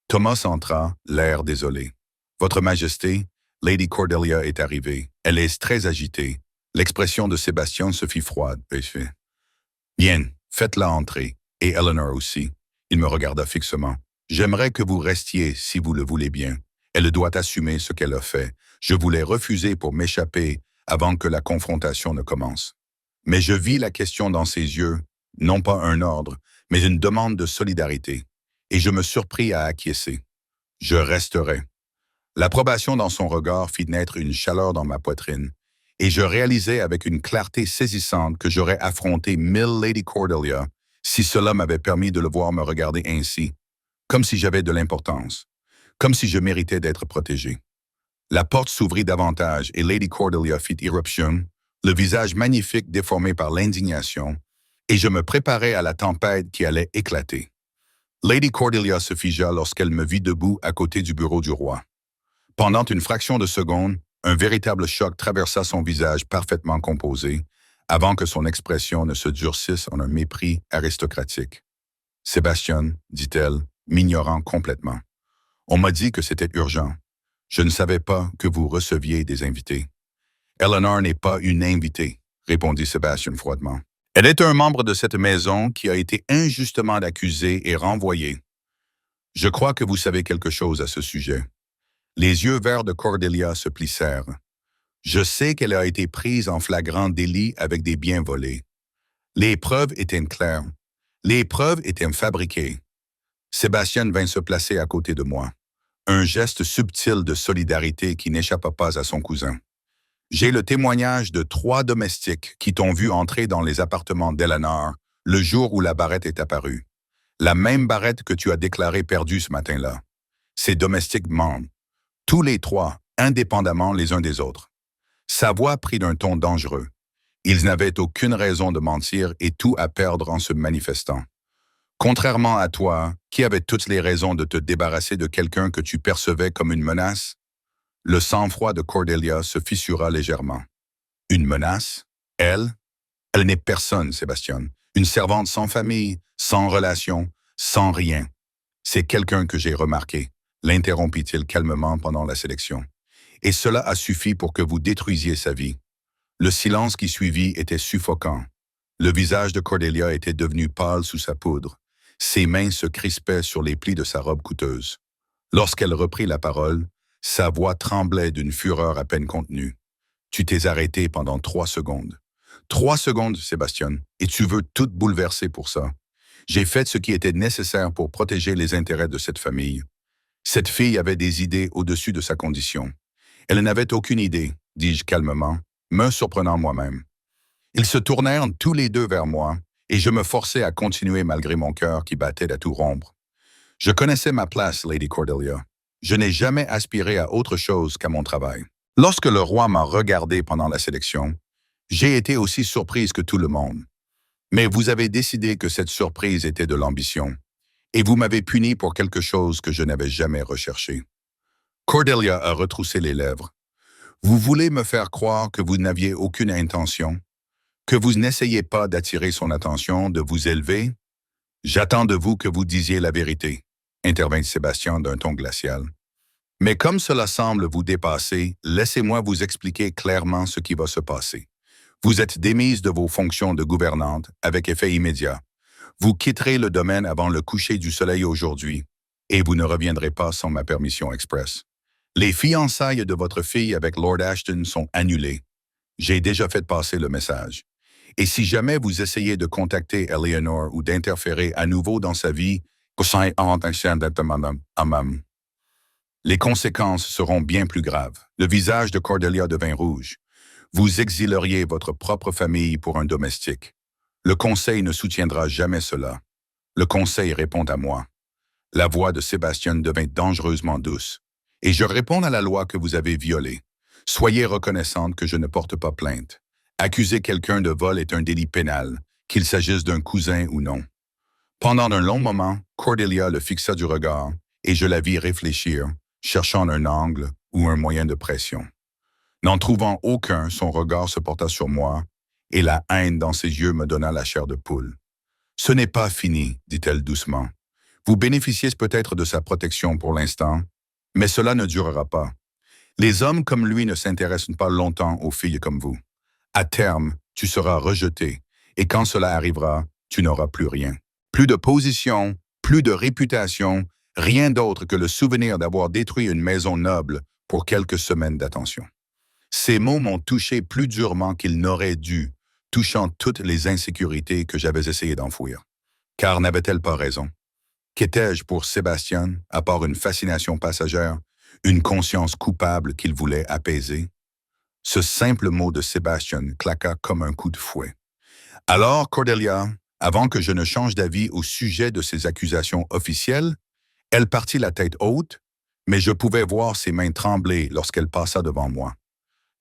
Thomas entra, l'air désolé. « Votre Majesté, Lady Cordelia est arrivée. Elle est très agitée. » L'expression de Sébastien se fit froide. « Bien, faites-la entrer. Et Eleanor aussi. » Il me regarda fixement. « J'aimerais que vous restiez, si vous le voulez bien. Elle doit assumer ce qu'elle a fait. Je voulais refuser pour m'échapper avant que la confrontation ne commence. Mais je vis la question dans ses yeux, non pas un ordre, mais une demande de solidarité. Et je me surpris à acquiescer. Je resterai. » L'approbation dans son regard fit naître une chaleur dans ma poitrine, et je réalisais avec une clarté saisissante que j'aurais affronté 1000 Lady Cordelia si cela m'avait permis de le voir me regarder ainsi, comme si j'avais de l'importance, comme si je méritais d'être protégé. La porte s'ouvrit davantage et Lady Cordelia fit irruption, le visage magnifique déformé par l'indignation, et je me préparais à la tempête qui allait éclater. Lady Cordelia se figea lorsqu'elle me vit debout à côté du bureau du roi. Pendant une fraction de seconde, un véritable choc traversa son visage parfaitement composé, avant que son expression ne se durcisse en un mépris aristocratique. Sébastien, dit-elle, m'ignorant complètement. On m'a dit que c'était urgent. Je ne savais pas que vous receviez des invités. Eleanor n'est pas une invitée, répondit Sébastien froidement. Elle est un membre de cette maison qui a été injustement accusé et renvoyé. Je crois que vous savez quelque chose à ce sujet. Les yeux verts de Cordelia se plissèrent. Je sais qu'elle a été prise en flagrant délit avec des biens volés. Les preuves étaient claires. Les preuves étaient fabriquées. Sébastien vint se placer à côté de moi. Un geste subtil de solidarité qui n'échappa pas à son cousin. J'ai le témoignage de 3 domestiques qui t'ont vu entrer dans les appartements d'Eleanor le jour où la barrette est apparue. La même barrette que tu as déclarée perdue ce matin-là. Ces domestiques mentent. Tous les 3, indépendamment les uns des autres. Sa voix prit d'un ton dangereux. Ils n'avaient aucune raison de mentir et tout à perdre en se manifestant. Contrairement à toi, qui avait toutes les raisons de te débarrasser de quelqu'un que tu percevais comme une menace, le sang-froid de Cordelia se fissura légèrement. Une menace? Elle? Elle n'est personne, Sébastien. Une servante sans famille, sans relation, sans rien. C'est quelqu'un que j'ai remarqué, l'interrompit-il calmement pendant la sélection. Et cela a suffi pour que vous détruisiez sa vie. Le silence qui suivit était suffocant. Le visage de Cordelia était devenu pâle sous sa poudre. Ses mains se crispaient sur les plis de sa robe coûteuse. Lorsqu'elle reprit la parole, sa voix tremblait d'une fureur à peine contenue. Tu t'es arrêté pendant 3 secondes. 3 secondes, Sébastien, et tu veux tout bouleverser pour ça. J'ai fait ce qui était nécessaire pour protéger les intérêts de cette famille. Cette fille avait des idées au-dessus de sa condition. Elle n'avait aucune idée, dis-je calmement, me surprenant moi-même. Ils se tournèrent tous les deux vers moi, et je me forçai à continuer malgré mon cœur qui battait à tout rompre. Je connaissais ma place, Lady Cordelia. Je n'ai jamais aspiré à autre chose qu'à mon travail. Lorsque le roi m'a regardé pendant la sélection, j'ai été aussi surprise que tout le monde. Mais vous avez décidé que cette surprise était de l'ambition, et vous m'avez puni pour quelque chose que je n'avais jamais recherché. Cordelia a retroussé les lèvres. Vous voulez me faire croire que vous n'aviez aucune intention, que vous n'essayez pas d'attirer son attention, de vous élever? J'attends de vous que vous disiez la vérité, intervint Sébastien d'un ton glacial. Mais comme cela semble vous dépasser, laissez-moi vous expliquer clairement ce qui va se passer. Vous êtes démise de vos fonctions de gouvernante avec effet immédiat. Vous quitterez le domaine avant le coucher du soleil aujourd'hui, et vous ne reviendrez pas sans ma permission express. Les fiançailles de votre fille avec Lord Ashton sont annulées. J'ai déjà fait passer le message. Et si jamais vous essayez de contacter Eleanor ou d'interférer à nouveau dans sa vie, les conséquences seront bien plus graves. Le visage de Cordelia devint rouge. Vous exileriez votre propre famille pour un domestique. Le Conseil ne soutiendra jamais cela. Le Conseil répond à moi. La voix de Sébastien devint dangereusement douce. Et je réponds à la loi que vous avez violée. Soyez reconnaissante que je ne porte pas plainte. Accuser quelqu'un de vol est un délit pénal, qu'il s'agisse d'un cousin ou non. Pendant un long moment, Cordelia le fixa du regard, et je la vis réfléchir, cherchant un angle ou un moyen de pression. N'en trouvant aucun, son regard se porta sur moi, et la haine dans ses yeux me donna la chair de poule. « Ce n'est pas fini, dit-elle doucement. Vous bénéficiez peut-être de sa protection pour l'instant, mais cela ne durera pas. Les hommes comme lui ne s'intéressent pas longtemps aux filles comme vous. À terme, tu seras rejeté, et quand cela arrivera, tu n'auras plus rien. Plus de position, plus de réputation, rien d'autre que le souvenir d'avoir détruit une maison noble pour quelques semaines d'attention. » Ces mots m'ont touché plus durement qu'ils n'auraient dû, touchant toutes les insécurités que j'avais essayé d'enfouir. Car n'avait-elle pas raison? Qu'étais-je pour Sébastien, à part une fascination passagère, une conscience coupable qu'il voulait apaiser? Ce simple mot de Sébastien claqua comme un coup de fouet. Alors, Cordelia, avant que je ne change d'avis au sujet de ces accusations officielles, elle partit la tête haute, mais je pouvais voir ses mains trembler lorsqu'elle passa devant moi.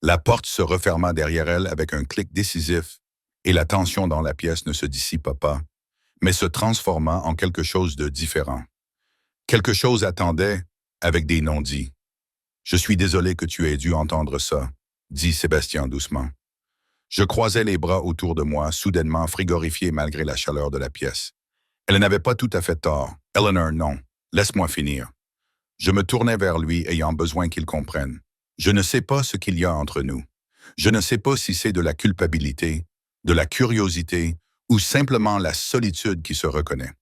La porte se referma derrière elle avec un clic décisif, et la tension dans la pièce ne se dissipa pas, mais se transforma en quelque chose de différent. Quelque chose attendait, avec des non-dits. « Je suis désolé que tu aies dû entendre ça, » dit Sébastien doucement. Je croisais les bras autour de moi, soudainement frigorifié malgré la chaleur de la pièce. Elle n'avait pas tout à fait tort. Eleanor, non. Laisse-moi finir. Je me tournais vers lui, ayant besoin qu'il comprenne. Je ne sais pas ce qu'il y a entre nous. Je ne sais pas si c'est de la culpabilité, de la curiosité ou simplement la solitude qui se reconnaît.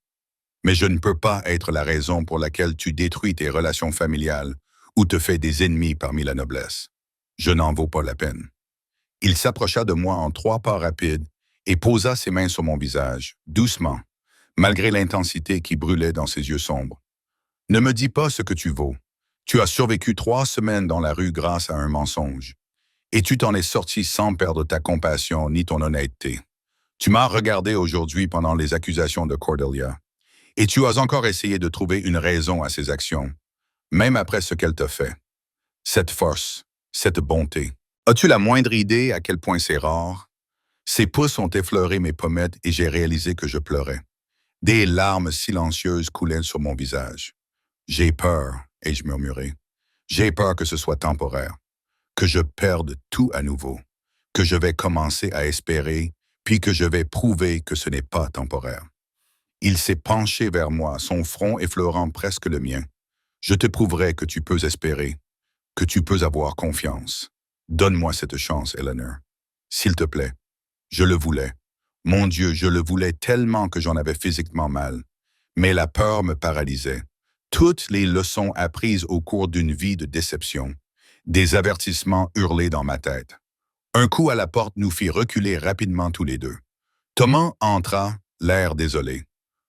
Mais je ne peux pas être la raison pour laquelle tu détruis tes relations familiales ou te fais des ennemis parmi la noblesse. Je n'en vaux pas la peine. Il s'approcha de moi en 3 pas rapides et posa ses mains sur mon visage, doucement, malgré l'intensité qui brûlait dans ses yeux sombres. Ne me dis pas ce que tu vaux. Tu as survécu 3 semaines dans la rue grâce à un mensonge. Et tu t'en es sorti sans perdre ta compassion ni ton honnêteté. Tu m'as regardé aujourd'hui pendant les accusations de Cordelia. Et tu as encore essayé de trouver une raison à ces actions, même après ce qu'elle t'a fait. Cette force, cette bonté. As-tu la moindre idée à quel point c'est rare? Ses pouces ont effleuré mes pommettes et j'ai réalisé que je pleurais. Des larmes silencieuses coulaient sur mon visage. J'ai peur, ai-je murmuré. J'ai peur que ce soit temporaire, que je perde tout à nouveau, que je vais commencer à espérer, puis que je vais prouver que ce n'est pas temporaire. Il s'est penché vers moi, son front effleurant presque le mien. Je te prouverai que tu peux espérer, que tu peux avoir confiance. Donne-moi cette chance, Eleanor. S'il te plaît. Je le voulais. Mon Dieu, je le voulais tellement que j'en avais physiquement mal. Mais la peur me paralysait. Toutes les leçons apprises au cours d'une vie de déception, des avertissements hurlés dans ma tête. Un coup à la porte nous fit reculer rapidement tous les deux. Thomas entra, l'air désolé.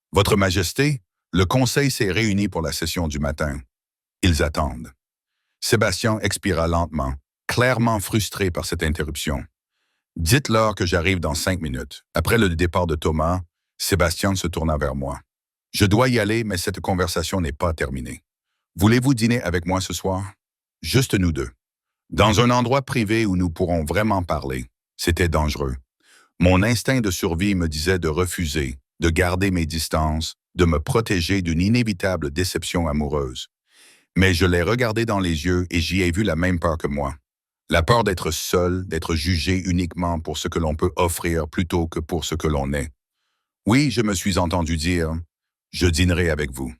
« Votre Majesté, le Conseil s'est réuni pour la session du matin. Ils attendent. » Sébastien expira lentement, clairement frustré par cette interruption. « Dites-leur que j'arrive dans 5 minutes. » Après le départ de Thomas, Sébastien se tourna vers moi. « Je dois y aller, mais cette conversation n'est pas terminée. Voulez-vous dîner avec moi ce soir? Juste nous deux. Dans un endroit privé où nous pourrons vraiment parler. » C'était dangereux. Mon instinct de survie me disait de refuser, de garder mes distances, de me protéger d'une inévitable déception amoureuse. Mais je l'ai regardé dans les yeux et j'y ai vu la même peur que moi. La peur d'être seul, d'être jugé uniquement pour ce que l'on peut offrir plutôt que pour ce que l'on est. Oui, je me suis entendu dire « Je dînerai avec vous ».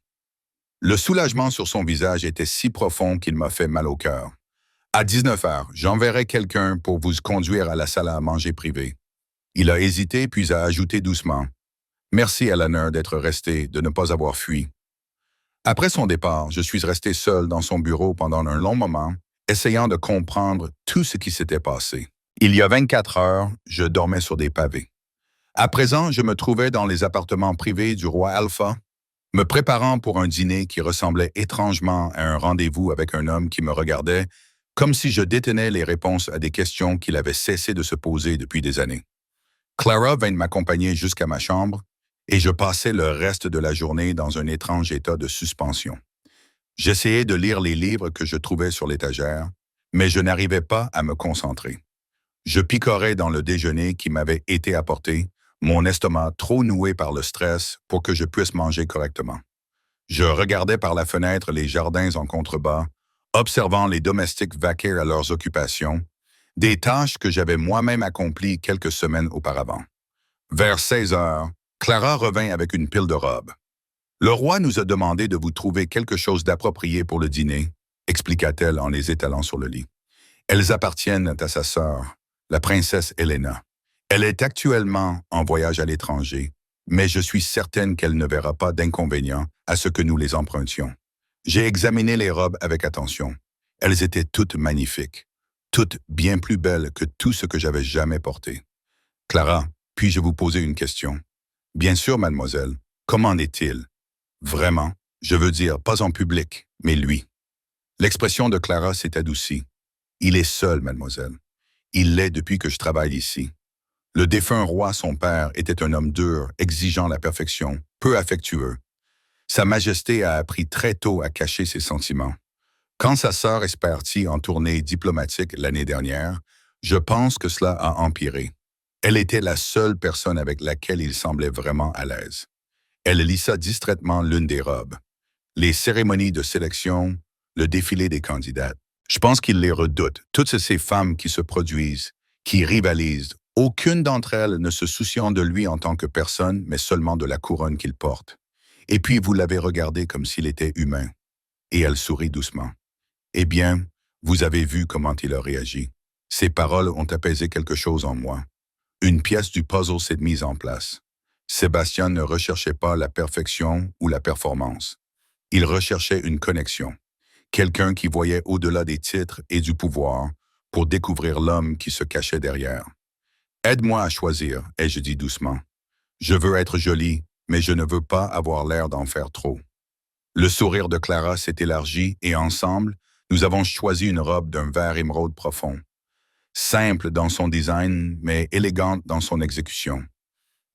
Le soulagement sur son visage était si profond qu'il m'a fait mal au cœur. À 19h, j'enverrai quelqu'un pour vous conduire à la salle à manger privée. Il a hésité puis a ajouté doucement « Merci, Eleanor, d'être restée, de ne pas avoir fui. » Après son départ, je suis resté seul dans son bureau pendant un long moment, essayant de comprendre tout ce qui s'était passé. Il y a 24 heures, je dormais sur des pavés. À présent, je me trouvais dans les appartements privés du roi Alpha, me préparant pour un dîner qui ressemblait étrangement à un rendez-vous avec un homme qui me regardait comme si je détenais les réponses à des questions qu'il avait cessé de se poser depuis des années. Clara vint m'accompagner jusqu'à ma chambre et je passais le reste de la journée dans un étrange état de suspension. J'essayais de lire les livres que je trouvais sur l'étagère, mais je n'arrivais pas à me concentrer. Je picorais dans le déjeuner qui m'avait été apporté, mon estomac trop noué par le stress pour que je puisse manger correctement. Je regardais par la fenêtre les jardins en contrebas, observant les domestiques vaquer à leurs occupations, des tâches que j'avais moi-même accomplies quelques semaines auparavant. Vers 16 heures, Clara revint avec une pile de robes. « Le roi nous a demandé de vous trouver quelque chose d'approprié pour le dîner, » expliqua-t-elle en les étalant sur le lit. « Elles appartiennent à sa sœur, la princesse Helena. Elle est actuellement en voyage à l'étranger, mais je suis certaine qu'elle ne verra pas d'inconvénient à ce que nous les empruntions. J'ai examiné les robes avec attention. Elles étaient toutes magnifiques, toutes bien plus belles que tout ce que j'avais jamais porté. Clara, puis-je vous poser une question? Bien sûr, mademoiselle. Comment est-il? Vraiment, je veux dire, pas en public, mais lui. L'expression de Clara s'est adoucie. Il est seul, mademoiselle. Il l'est depuis que je travaille ici. Le défunt roi, son père, était un homme dur, exigeant la perfection, peu affectueux. Sa Majesté a appris très tôt à cacher ses sentiments. Quand sa sœur est partie en tournée diplomatique l'année dernière, je pense que cela a empiré. Elle était la seule personne avec laquelle il semblait vraiment à l'aise. Elle lissa distraitement l'une des robes. Les cérémonies de sélection, le défilé des candidates. Je pense qu'il les redoute, toutes ces femmes qui se produisent, qui rivalisent, aucune d'entre elles ne se souciant de lui en tant que personne, mais seulement de la couronne qu'il porte. Et puis vous l'avez regardé comme s'il était humain. Et elle sourit doucement. Eh bien, vous avez vu comment il a réagi. Ces paroles ont apaisé quelque chose en moi. Une pièce du puzzle s'est mise en place. Sébastien ne recherchait pas la perfection ou la performance. Il recherchait une connexion. Quelqu'un qui voyait au-delà des titres et du pouvoir pour découvrir l'homme qui se cachait derrière. Aide-moi à choisir, ai-je dit doucement. Je veux être jolie, mais je ne veux pas avoir l'air d'en faire trop. Le sourire de Clara s'est élargi et ensemble, nous avons choisi une robe d'un vert émeraude profond. Simple dans son design, mais élégante dans son exécution.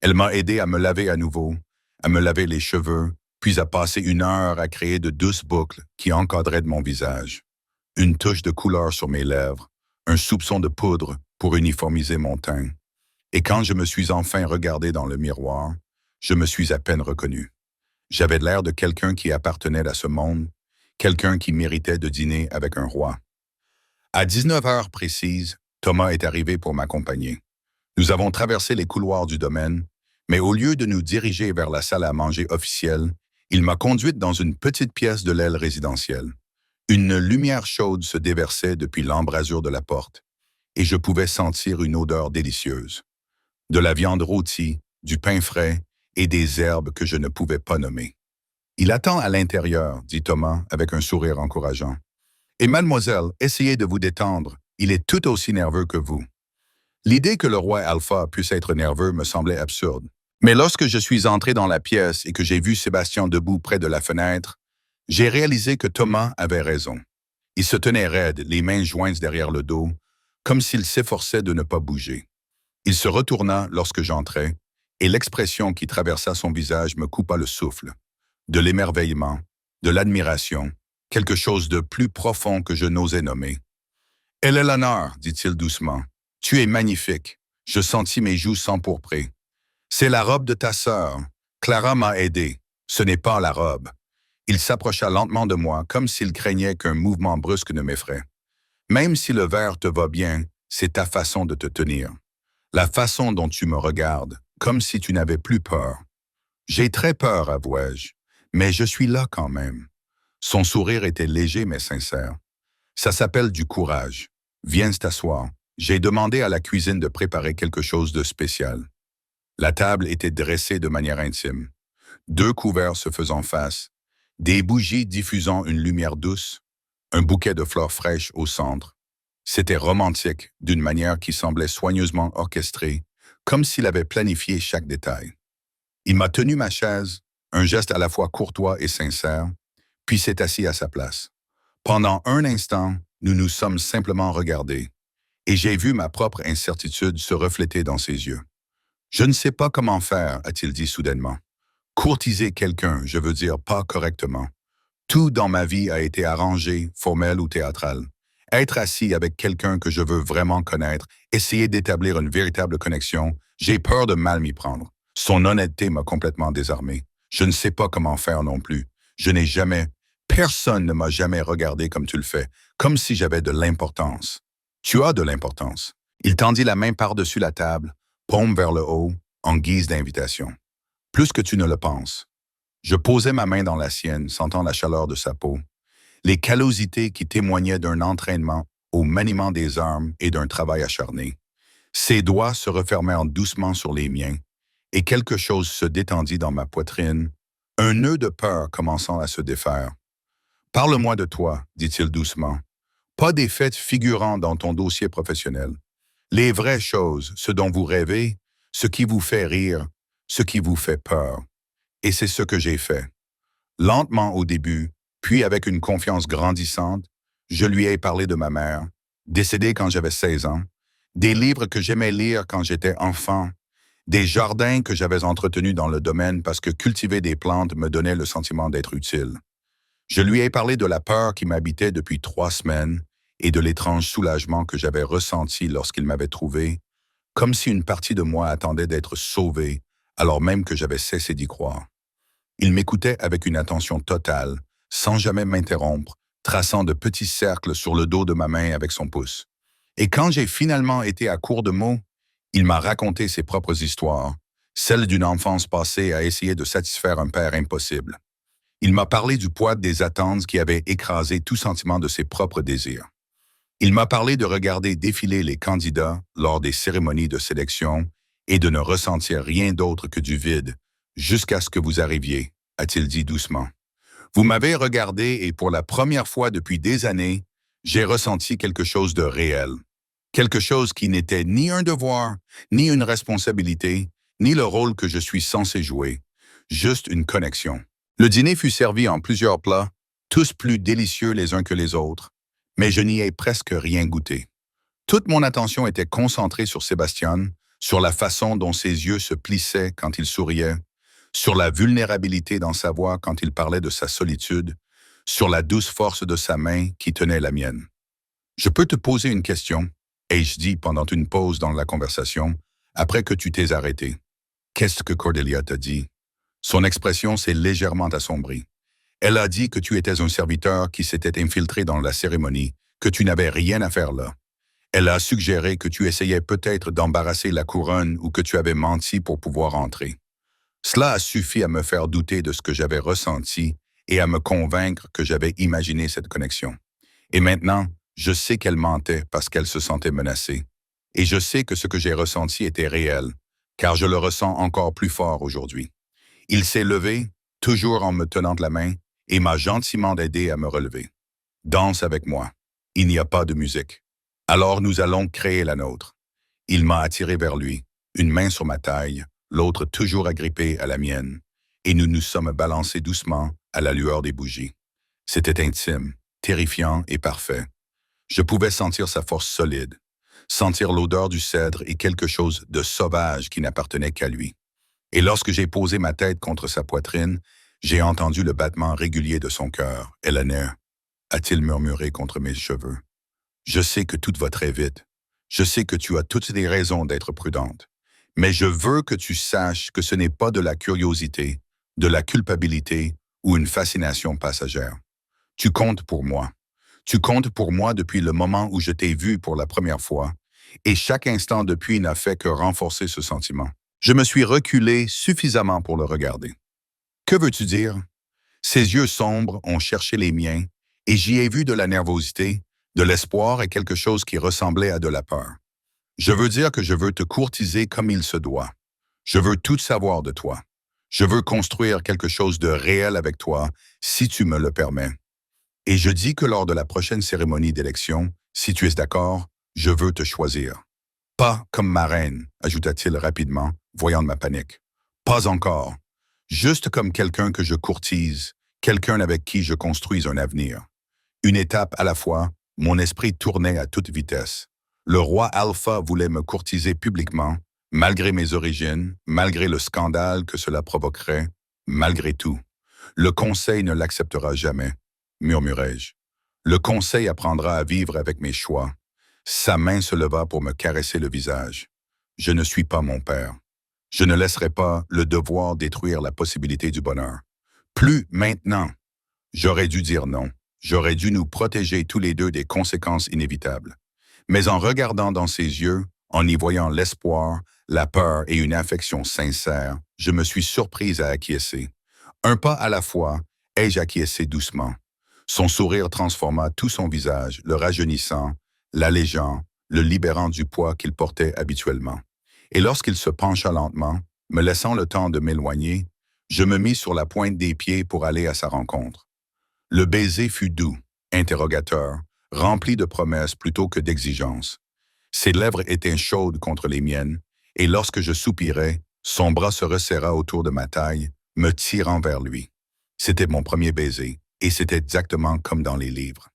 Elle m'a aidé à me laver à nouveau, à me laver les cheveux, puis à passer 1 heure à créer de douces boucles qui encadraient de mon visage. Une touche de couleur sur mes lèvres, un soupçon de poudre pour uniformiser mon teint. Et quand je me suis enfin regardé dans le miroir, je me suis à peine reconnu. J'avais l'air de quelqu'un qui appartenait à ce monde, quelqu'un qui méritait de dîner avec un roi. À 19 heures précises, Thomas est arrivé pour m'accompagner. Nous avons traversé les couloirs du domaine, mais au lieu de nous diriger vers la salle à manger officielle, il m'a conduite dans une petite pièce de l'aile résidentielle. Une lumière chaude se déversait depuis l'embrasure de la porte, et je pouvais sentir une odeur délicieuse. De la viande rôtie, du pain frais et des herbes que je ne pouvais pas nommer. « Il attend à l'intérieur », dit Thomas avec un sourire encourageant. « Et mademoiselle, essayez de vous détendre, il est tout aussi nerveux que vous. » L'idée que le roi Alpha puisse être nerveux me semblait absurde. Mais lorsque je suis entré dans la pièce et que j'ai vu Sébastien debout près de la fenêtre, j'ai réalisé que Thomas avait raison. Il se tenait raide, les mains jointes derrière le dos, comme s'il s'efforçait de ne pas bouger. Il se retourna lorsque j'entrai, et l'expression qui traversa son visage me coupa le souffle. De l'émerveillement, de l'admiration, quelque chose de plus profond que je n'osais nommer. « Elle est l'honneur, dit-il doucement. Tu es magnifique. Je sentis mes joues s'empourprer. C'est la robe de ta sœur. Clara m'a aidé. Ce n'est pas la robe. » Il s'approcha lentement de moi, comme s'il craignait qu'un mouvement brusque ne m'effraie. « Même si le verre te va bien, c'est ta façon de te tenir. La façon dont tu me regardes, comme si tu n'avais plus peur. J'ai très peur, avouai-je, mais je suis là quand même. » Son sourire était léger mais sincère. « Ça s'appelle du courage. Viens t'asseoir. » J'ai demandé à la cuisine de préparer quelque chose de spécial. La table était dressée de manière intime. 2 couverts se faisant face, des bougies diffusant une lumière douce, un bouquet de fleurs fraîches au centre. C'était romantique, d'une manière qui semblait soigneusement orchestrée, comme s'il avait planifié chaque détail. Il m'a tenu ma chaise, un geste à la fois courtois et sincère, puis s'est assis à sa place. Pendant un instant, nous nous sommes simplement regardés, et j'ai vu ma propre incertitude se refléter dans ses yeux. « Je ne sais pas comment faire, » a-t-il dit soudainement. « Courtiser quelqu'un, je veux dire pas correctement. Tout dans ma vie a été arrangé, formel ou théâtral. Être assis avec quelqu'un que je veux vraiment connaître, essayer d'établir une véritable connexion, j'ai peur de mal m'y prendre. Son honnêteté m'a complètement désarmé. Je ne sais pas comment faire non plus. Je n'ai jamais... Personne ne m'a jamais regardé comme tu le fais, comme si j'avais de l'importance. Tu as de l'importance. » Il tendit la main par-dessus la table, paume vers le haut, en guise d'invitation. « Plus que tu ne le penses. » Je posai ma main dans la sienne, sentant la chaleur de sa peau, les callosités qui témoignaient d'un entraînement au maniement des armes et d'un travail acharné. Ses doigts se refermèrent doucement sur les miens, et quelque chose se détendit dans ma poitrine, un nœud de peur commençant à se défaire. « Parle-moi de toi, » dit-il doucement. « Pas des faits figurant dans ton dossier professionnel. Les vraies choses, ce dont vous rêvez, ce qui vous fait rire, ce qui vous fait peur. » Et c'est ce que j'ai fait. Lentement au début, puis avec une confiance grandissante, je lui ai parlé de ma mère, décédée quand j'avais 16 ans, des livres que j'aimais lire quand j'étais enfant, des jardins que j'avais entretenus dans le domaine parce que cultiver des plantes me donnait le sentiment d'être utile. Je lui ai parlé de la peur qui m'habitait depuis 3 semaines et de l'étrange soulagement que j'avais ressenti lorsqu'il m'avait trouvé, comme si une partie de moi attendait d'être sauvée, alors même que j'avais cessé d'y croire. Il m'écoutait avec une attention totale, sans jamais m'interrompre, traçant de petits cercles sur le dos de ma main avec son pouce. Et quand j'ai finalement été à court de mots, Il m'a raconté ses propres histoires, celles d'une enfance passée à essayer de satisfaire un père impossible. Il m'a parlé du poids des attentes qui avaient écrasé tout sentiment de ses propres désirs. Il m'a parlé de regarder défiler les candidats lors des cérémonies de sélection et de ne ressentir rien d'autre que du vide, jusqu'à ce que vous arriviez, a-t-il dit doucement. Vous m'avez regardé et pour la première fois depuis des années, j'ai ressenti quelque chose de réel. Quelque chose qui n'était ni un devoir, ni une responsabilité, ni le rôle que je suis censé jouer. Juste une connexion. Le dîner fut servi en plusieurs plats, tous plus délicieux les uns que les autres, mais je n'y ai presque rien goûté. Toute mon attention était concentrée sur Sébastien, sur la façon dont ses yeux se plissaient quand il souriait, sur la vulnérabilité dans sa voix quand il parlait de sa solitude, sur la douce force de sa main qui tenait la mienne. « Je peux te poser une question ?» ai-je dit pendant une pause dans la conversation, après que tu t'es arrêté. « Qu'est-ce que Cordelia t'a dit ?» Son expression s'est légèrement assombrie. Elle a dit que tu étais un serviteur qui s'était infiltré dans la cérémonie, que tu n'avais rien à faire là. Elle a suggéré que tu essayais peut-être d'embarrasser la couronne ou que tu avais menti pour pouvoir entrer. Cela a suffi à me faire douter de ce que j'avais ressenti et à me convaincre que j'avais imaginé cette connexion. Et maintenant, je sais qu'elle mentait parce qu'elle se sentait menacée. Et je sais que ce que j'ai ressenti était réel, car je le ressens encore plus fort aujourd'hui. Il s'est levé, toujours en me tenant de la main, et m'a gentiment aidé à me relever. « Danse avec moi. Il n'y a pas de musique. Alors nous allons créer la nôtre. » Il m'a attiré vers lui, une main sur ma taille, l'autre toujours agrippée à la mienne, et nous nous sommes balancés doucement à la lueur des bougies. C'était intime, terrifiant et parfait. Je pouvais sentir sa force solide, sentir l'odeur du cèdre et quelque chose de sauvage qui n'appartenait qu'à lui. Et lorsque j'ai posé ma tête contre sa poitrine, j'ai entendu le battement régulier de son cœur. « Eleanor » a-t-il murmuré contre mes cheveux. « Je sais que tout va très vite. Je sais que tu as toutes les raisons d'être prudente. Mais je veux que tu saches que ce n'est pas de la curiosité, de la culpabilité ou une fascination passagère. Tu comptes pour moi. Tu comptes pour moi depuis le moment où je t'ai vu pour la première fois, et chaque instant depuis n'a fait que renforcer ce sentiment. Je me suis reculé suffisamment pour le regarder. « Que veux-tu dire? » Ses yeux sombres ont cherché les miens, et j'y ai vu de la nervosité, de l'espoir et quelque chose qui ressemblait à de la peur. « Je veux dire que je veux te courtiser comme il se doit. Je veux tout savoir de toi. Je veux construire quelque chose de réel avec toi, si tu me le permets. Et je dis que lors de la prochaine cérémonie d'élection, si tu es d'accord, je veux te choisir. Pas comme ma reine, ajouta-t-il rapidement, voyant ma panique. Pas encore. Juste comme quelqu'un que je courtise, quelqu'un avec qui je construis un avenir. Une étape à la fois, mon esprit tournait à toute vitesse. Le roi Alpha voulait me courtiser publiquement, malgré mes origines, malgré le scandale que cela provoquerait, malgré tout. Le conseil ne l'acceptera jamais, murmurai-je. Le conseil apprendra à vivre avec mes choix. Sa main se leva pour me caresser le visage. Je ne suis pas mon père. Je ne laisserai pas le devoir détruire la possibilité du bonheur. Plus maintenant. J'aurais dû dire non. J'aurais dû nous protéger tous les deux des conséquences inévitables. Mais en regardant dans ses yeux, en y voyant l'espoir, la peur et une affection sincère, je me suis surprise à acquiescer. Un pas à la fois, ai-je acquiescé doucement. Son sourire transforma tout son visage, le rajeunissant, l'allégeant, le libérant du poids qu'il portait habituellement. Et lorsqu'il se pencha lentement, me laissant le temps de m'éloigner, je me mis sur la pointe des pieds pour aller à sa rencontre. Le baiser fut doux, interrogateur, rempli de promesses plutôt que d'exigences. Ses lèvres étaient chaudes contre les miennes, et lorsque je soupirais, son bras se resserra autour de ma taille, me tirant vers lui. C'était mon premier baiser, et c'était exactement comme dans les livres.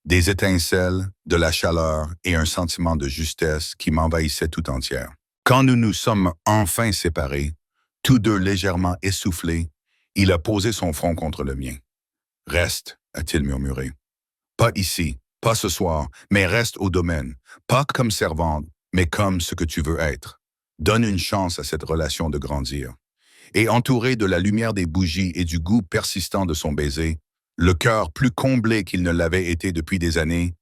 Des étincelles, de la chaleur et un sentiment de justesse qui m'envahissait tout entière. Quand nous nous sommes enfin séparés, tous deux légèrement essoufflés, il a posé son front contre le mien. « Reste », a-t-il murmuré. « Pas ici, pas ce soir, mais reste au domaine, pas comme servante, mais comme ce que tu veux être. Donne une chance à cette relation de grandir. » Et entouré de la lumière des bougies et du goût persistant de son baiser, le cœur plus comblé qu'il ne l'avait été depuis des années,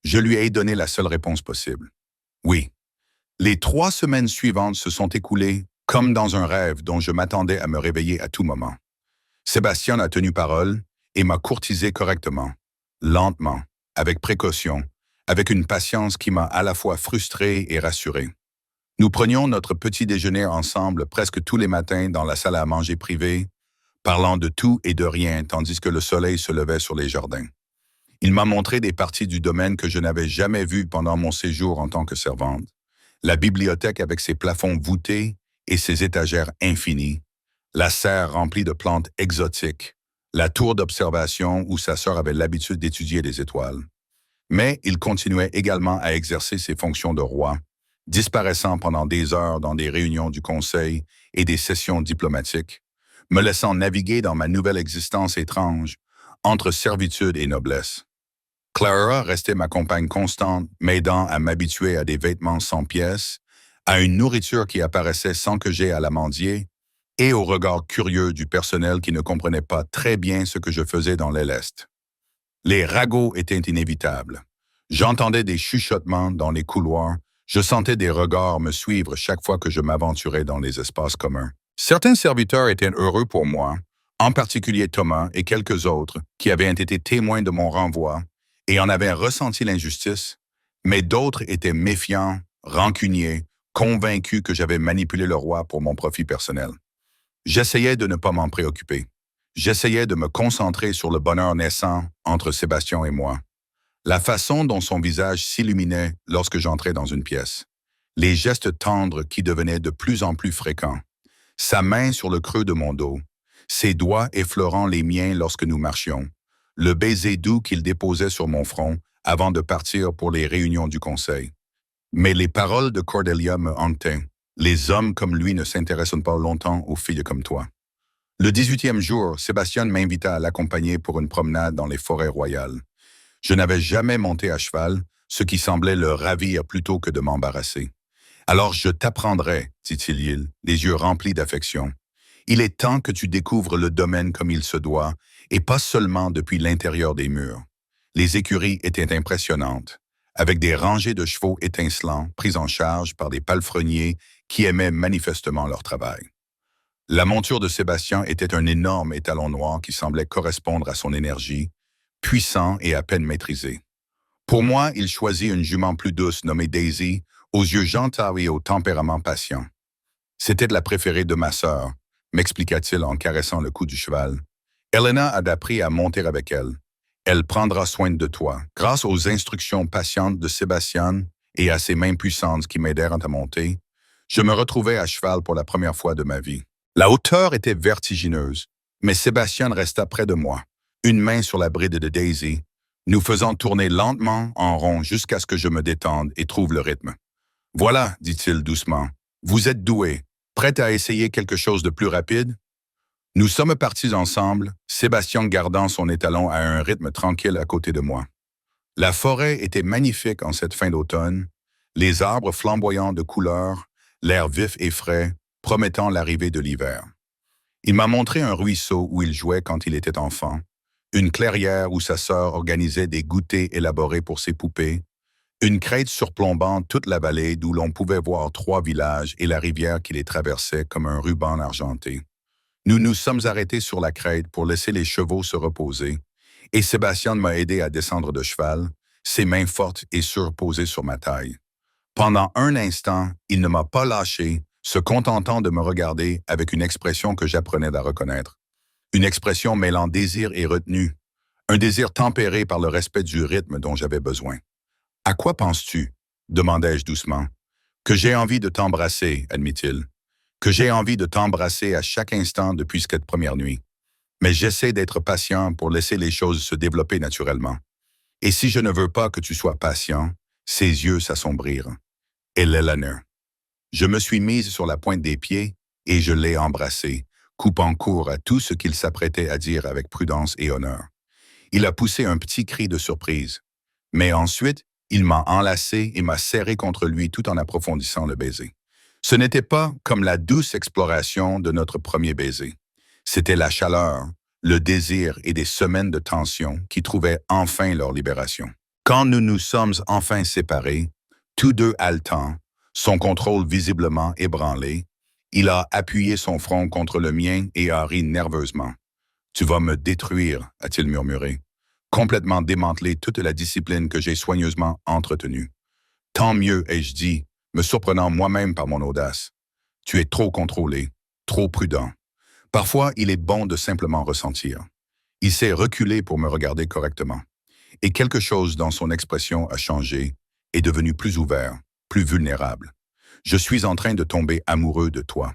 je lui ai donné la seule réponse possible. « Oui, Les 3 semaines suivantes se sont écoulées comme dans un rêve dont je m'attendais à me réveiller à tout moment. Sébastien a tenu parole et m'a courtisé correctement, lentement, avec précaution, avec une patience qui m'a à la fois frustré et rassuré. Nous prenions notre petit déjeuner ensemble presque tous les matins dans la salle à manger privée, parlant de tout et de rien tandis que le soleil se levait sur les jardins. Il m'a montré des parties du domaine que je n'avais jamais vues pendant mon séjour en tant que servante. La bibliothèque avec ses plafonds voûtés et ses étagères infinies, la serre remplie de plantes exotiques, la tour d'observation où sa sœur avait l'habitude d'étudier les étoiles. Mais il continuait également à exercer ses fonctions de roi, disparaissant pendant des heures dans des réunions du conseil et des sessions diplomatiques, me laissant naviguer dans ma nouvelle existence étrange, entre servitude et noblesse. Clara restait ma compagne constante, m'aidant à m'habituer à des vêtements sans pièces, à une nourriture qui apparaissait sans que j'aie à la mendier, et au regard curieux du personnel qui ne comprenait pas très bien ce que je faisais dans l'aile est. Les ragots étaient inévitables. J'entendais des chuchotements dans les couloirs, je sentais des regards me suivre chaque fois que je m'aventurais dans les espaces communs. Certains serviteurs étaient heureux pour moi, en particulier Thomas et quelques autres qui avaient été témoins de mon renvoi et en avaient ressenti l'injustice, mais d'autres étaient méfiants, rancuniers, convaincus que j'avais manipulé le roi pour mon profit personnel. J'essayais de ne pas m'en préoccuper. J'essayais de me concentrer sur le bonheur naissant entre Sébastien et moi. La façon dont son visage s'illuminait lorsque j'entrais dans une pièce. Les gestes tendres qui devenaient de plus en plus fréquents. Sa main sur le creux de mon dos. Ses doigts effleurant les miens lorsque nous marchions. Le baiser doux qu'il déposait sur mon front avant de partir pour les réunions du conseil. Mais les paroles de Cordelia me hantaient. Les hommes comme lui ne s'intéressent pas longtemps aux filles comme toi. Le 18e jour, Sébastien m'invita à l'accompagner pour une promenade dans les forêts royales. Je n'avais jamais monté à cheval, ce qui semblait le ravir plutôt que de m'embarrasser. « Alors je t'apprendrai, dit-il, les yeux remplis d'affection. Il est temps que tu découvres le domaine comme il se doit, et pas seulement depuis l'intérieur des murs. » Les écuries étaient impressionnantes, avec des rangées de chevaux étincelants pris en charge par des palefreniers qui aimaient manifestement leur travail. La monture de Sébastien était un énorme étalon noir qui semblait correspondre à son énergie, puissant et à peine maîtrisé. Pour moi, il choisit une jument plus douce nommée Daisy, aux yeux gentils et au tempérament patient. C'était la préférée de ma sœur, m'expliqua-t-il en caressant le cou du cheval. Helena a appris à monter avec elle. Elle prendra soin de toi, grâce aux instructions patientes de Sébastien et à ses mains puissantes qui m'aidèrent à monter. Je me retrouvais à cheval pour la première fois de ma vie. La hauteur était vertigineuse, mais Sébastien resta près de moi, une main sur la bride de Daisy, nous faisant tourner lentement en rond jusqu'à ce que je me détende et trouve le rythme. « Voilà, dit-il doucement, vous êtes doué, prête à essayer quelque chose de plus rapide? » Nous sommes partis ensemble, Sébastien gardant son étalon à un rythme tranquille à côté de moi. La forêt était magnifique en cette fin d'automne, les arbres flamboyants de couleurs, l'air vif et frais, promettant l'arrivée de l'hiver. Il m'a montré un ruisseau où il jouait quand il était enfant, une clairière où sa sœur organisait des goûters élaborés pour ses poupées, une crête surplombant toute la vallée d'où l'on pouvait voir 3 villages et la rivière qui les traversait comme un ruban argenté. Nous nous sommes arrêtés sur la crête pour laisser les chevaux se reposer, et Sébastien m'a aidé à descendre de cheval, ses mains fortes et surposées sur ma taille. Pendant un instant, il ne m'a pas lâché, se contentant de me regarder avec une expression que j'apprenais à reconnaître. Une expression mêlant désir et retenue, un désir tempéré par le respect du rythme dont j'avais besoin. « À quoi penses-tu » demandai-je doucement. « Que j'ai envie de t'embrasser, admit-il. Que j'ai envie de t'embrasser à chaque instant depuis cette première nuit. Mais j'essaie d'être patient pour laisser les choses se développer naturellement. Et si je ne veux pas que tu sois patient, » ses yeux s'assombrirent. Elle est l'honneur. Je me suis mise sur la pointe des pieds et je l'ai embrassé, coupant court à tout ce qu'il s'apprêtait à dire avec prudence et honneur. Il a poussé un petit cri de surprise. Mais ensuite, il m'a enlacé et m'a serré contre lui tout en approfondissant le baiser. Ce n'était pas comme la douce exploration de notre premier baiser. C'était la chaleur, le désir et des semaines de tension qui trouvaient enfin leur libération. Quand nous nous sommes enfin séparés, tous deux haletants, Son contrôle visiblement ébranlé, il a appuyé son front contre le mien et a ri nerveusement. « Tu vas me détruire », a-t-il murmuré, complètement démantelé toute la discipline que j'ai soigneusement entretenue. « Tant mieux », ai-je dit, me surprenant moi-même par mon audace. « Tu es trop contrôlé, trop prudent. Parfois, il est bon de simplement ressentir. » Il s'est reculé pour me regarder correctement. Et quelque chose dans son expression a changé, est devenu plus ouvert, plus vulnérable. « Je suis en train de tomber amoureux de toi.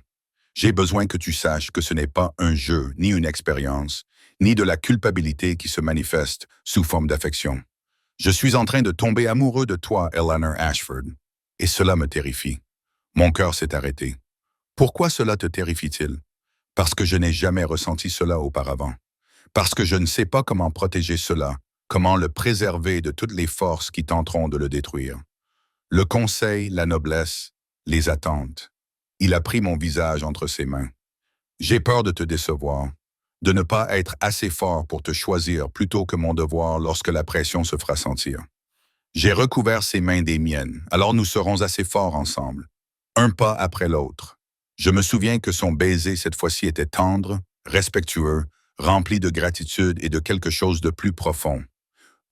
J'ai besoin que tu saches que ce n'est pas un jeu, ni une expérience, ni de la culpabilité qui se manifeste sous forme d'affection. Je suis en train de tomber amoureux de toi, Eleanor Ashford. Et cela me terrifie. » Mon cœur s'est arrêté. Pourquoi cela te terrifie-t-il? Parce que je n'ai jamais ressenti cela auparavant. Parce que je ne sais pas comment protéger cela, comment le préserver de toutes les forces qui tenteront de le détruire. Le conseil, la noblesse, les attentes. Il a pris mon visage entre ses mains. J'ai peur de te décevoir, de ne pas être assez fort pour te choisir plutôt que mon devoir lorsque la pression se fera sentir. J'ai recouvert ses mains des miennes, alors nous serons assez forts ensemble, un pas après l'autre. Je me souviens que son baiser cette fois-ci était tendre, respectueux, rempli de gratitude et de quelque chose de plus profond.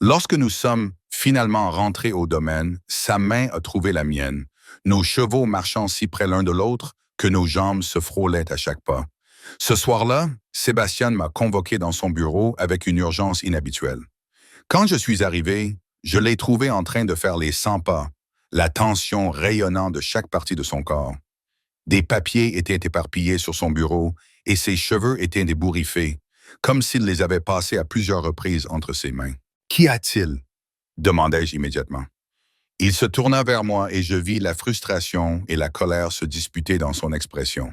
Lorsque nous sommes finalement rentrés au domaine, sa main a trouvé la mienne, nos chevaux marchant si près l'un de l'autre que nos jambes se frôlaient à chaque pas. Ce soir-là, Sébastien m'a convoqué dans son bureau avec une urgence inhabituelle. Quand je suis arrivé, je l'ai trouvé en train de faire les 100 pas, la tension rayonnant de chaque partie de son corps. Des papiers étaient éparpillés sur son bureau et ses cheveux étaient ébouriffés, comme s'il les avait passés à plusieurs reprises entre ses mains. « Qu'y a-t-il » demandai-je immédiatement. Il se tourna vers moi et je vis la frustration et la colère se disputer dans son expression.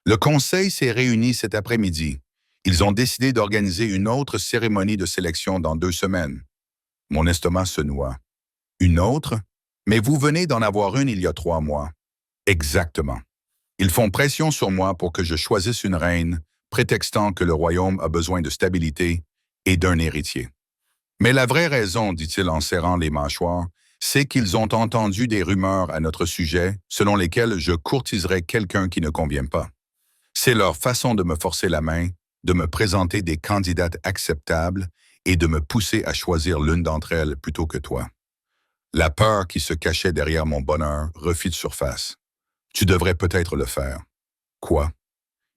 Le conseil s'est réuni cet après-midi. Ils ont décidé d'organiser une autre cérémonie de sélection dans 2 semaines. Mon estomac se noua. Une autre? Mais vous venez d'en avoir une il y a 3 mois. Exactement. Ils font pression sur moi pour que je choisisse une reine, prétextant que le royaume a besoin de stabilité et d'un héritier. Mais la vraie raison, dit-il en serrant les mâchoires, c'est qu'ils ont entendu des rumeurs à notre sujet selon lesquelles je courtiserais quelqu'un qui ne convient pas. C'est leur façon de me forcer la main, de me présenter des candidates acceptables et de me pousser à choisir l'une d'entre elles plutôt que toi. La peur qui se cachait derrière mon bonheur refit surface. Tu devrais peut-être le faire. Quoi?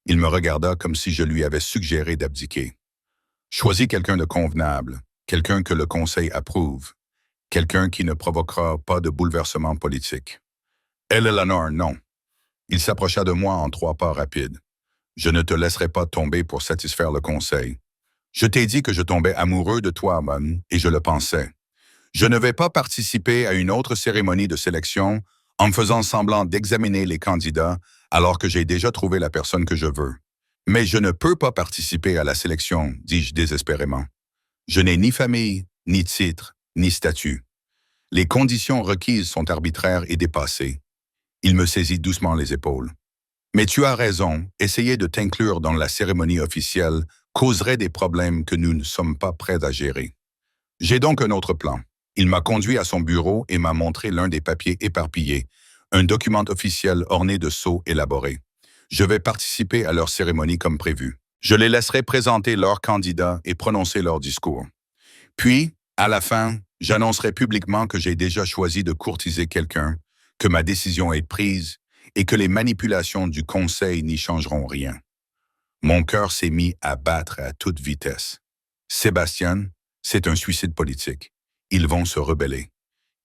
Il me regarda comme si je lui avais suggéré d'abdiquer. Choisis quelqu'un de convenable, quelqu'un que le conseil approuve, quelqu'un qui ne provoquera pas de bouleversement politique. Eleanor, non. Il s'approcha de moi en 3 pas rapides. Je ne te laisserai pas tomber pour satisfaire le conseil. Je t'ai dit que je tombais amoureux de toi, Mon, et je le pensais. Je ne vais pas participer à une autre cérémonie de sélection en me faisant semblant d'examiner les candidats alors que j'ai déjà trouvé la personne que je veux. Mais je ne peux pas participer à la sélection, dis-je désespérément. Je n'ai ni famille, ni titre, ni statut. Les conditions requises sont arbitraires et dépassées. Il me saisit doucement les épaules. Mais tu as raison, essayer de t'inclure dans la cérémonie officielle causerait des problèmes que nous ne sommes pas prêts à gérer. J'ai donc un autre plan. Il m'a conduit à son bureau et m'a montré l'un des papiers éparpillés, un document officiel orné de sceaux élaborés. Je vais participer à leur cérémonie comme prévu. Je les laisserai présenter leurs candidats et prononcer leur discours. Puis, à la fin, j'annoncerai publiquement que j'ai déjà choisi de courtiser quelqu'un, que ma décision est prise et que les manipulations du conseil n'y changeront rien. Mon cœur s'est mis à battre à toute vitesse. Sébastien, c'est un suicide politique. Ils vont se rebeller.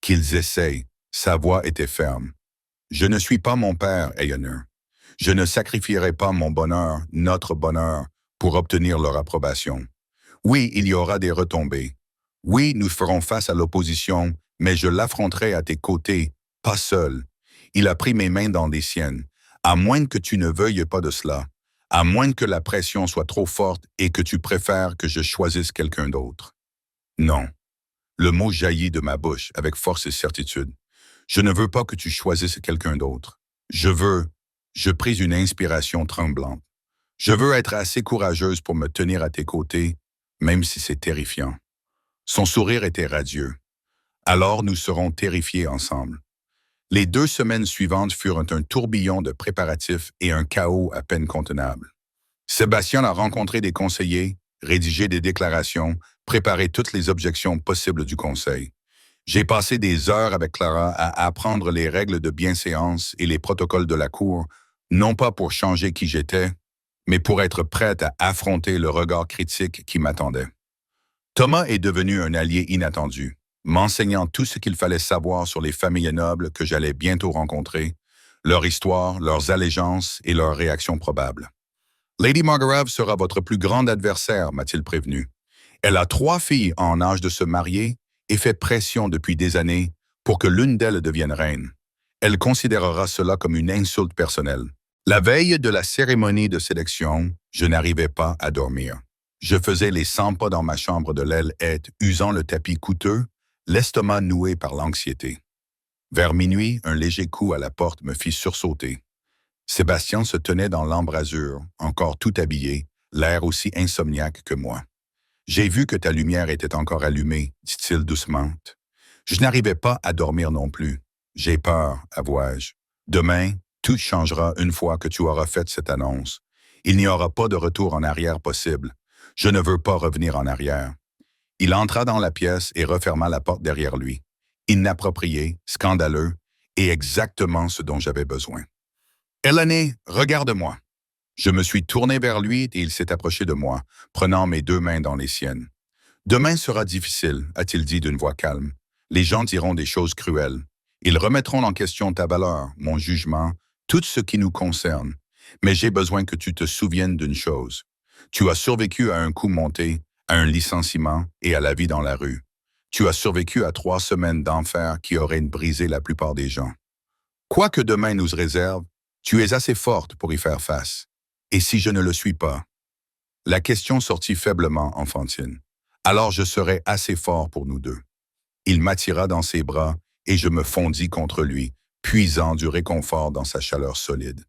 Qu'ils essayent, sa voix était ferme. Je ne suis pas mon père, Eleanor. Je ne sacrifierai pas mon bonheur, notre bonheur, pour obtenir leur approbation. Oui, il y aura des retombées. Oui, nous ferons face à l'opposition, mais je l'affronterai à tes côtés, pas seul. Il a pris mes mains dans les siennes. À moins que tu ne veuilles pas de cela, à moins que la pression soit trop forte et que tu préfères que je choisisse quelqu'un d'autre. Non. Le mot jaillit de ma bouche avec force et certitude. Je ne veux pas que tu choisisses quelqu'un d'autre. Je pris une inspiration tremblante. Je veux être assez courageuse pour me tenir à tes côtés, même si c'est terrifiant. Son sourire était radieux. Alors nous serons terrifiés ensemble. Les 2 semaines suivantes furent un tourbillon de préparatifs et un chaos à peine contenable. Sébastien a rencontré des conseillers, rédigé des déclarations, préparé toutes les objections possibles du conseil. J'ai passé des heures avec Clara à apprendre les règles de bienséance et les protocoles de la cour, non pas pour changer qui j'étais, mais pour être prête à affronter le regard critique qui m'attendait. Thomas est devenu un allié inattendu, m'enseignant tout ce qu'il fallait savoir sur les familles nobles que j'allais bientôt rencontrer, leur histoire, leurs allégeances et leurs réactions probables. Lady Margaret sera votre plus grande adversaire, m'a-t-il prévenu. Elle a 3 filles en âge de se marier et fait pression depuis des années pour que l'une d'elles devienne reine. Elle considérera cela comme une insulte personnelle. La veille de la cérémonie de sélection, je n'arrivais pas à dormir. Je faisais les 100 pas dans ma chambre de l'aile aide, usant le tapis coûteux, l'estomac noué par l'anxiété. Vers minuit, un léger coup à la porte me fit sursauter. Sébastien se tenait dans l'embrasure, encore tout habillé, l'air aussi insomniaque que moi. « J'ai vu que ta lumière était encore allumée, dit-il doucement. Je n'arrivais pas à dormir non plus. J'ai peur, avouai-je. Demain, tout changera une fois que tu auras fait cette annonce. Il n'y aura pas de retour en arrière possible. Je ne veux pas revenir en arrière. » Il entra dans la pièce et referma la porte derrière lui. Inapproprié, scandaleux, et exactement ce dont j'avais besoin. « Eleni, regarde-moi. » Je me suis tourné vers lui et il s'est approché de moi, prenant mes 2 mains dans les siennes. « Demain sera difficile, a-t-il dit d'une voix calme. Les gens diront des choses cruelles. Ils remettront en question ta valeur, mon jugement, tout ce qui nous concerne. Mais j'ai besoin que tu te souviennes d'une chose. Tu as survécu à un coup monté, à un licenciement et à la vie dans la rue. Tu as survécu à 3 semaines d'enfer qui auraient brisé la plupart des gens. Quoi que demain nous réserve, tu es assez forte pour y faire face. Et si je ne le suis pas? La question sortit faiblement enfantine. Alors je serai assez fort pour nous deux. Il m'attira dans ses bras et je me fondis contre lui, puisant du réconfort dans sa chaleur solide.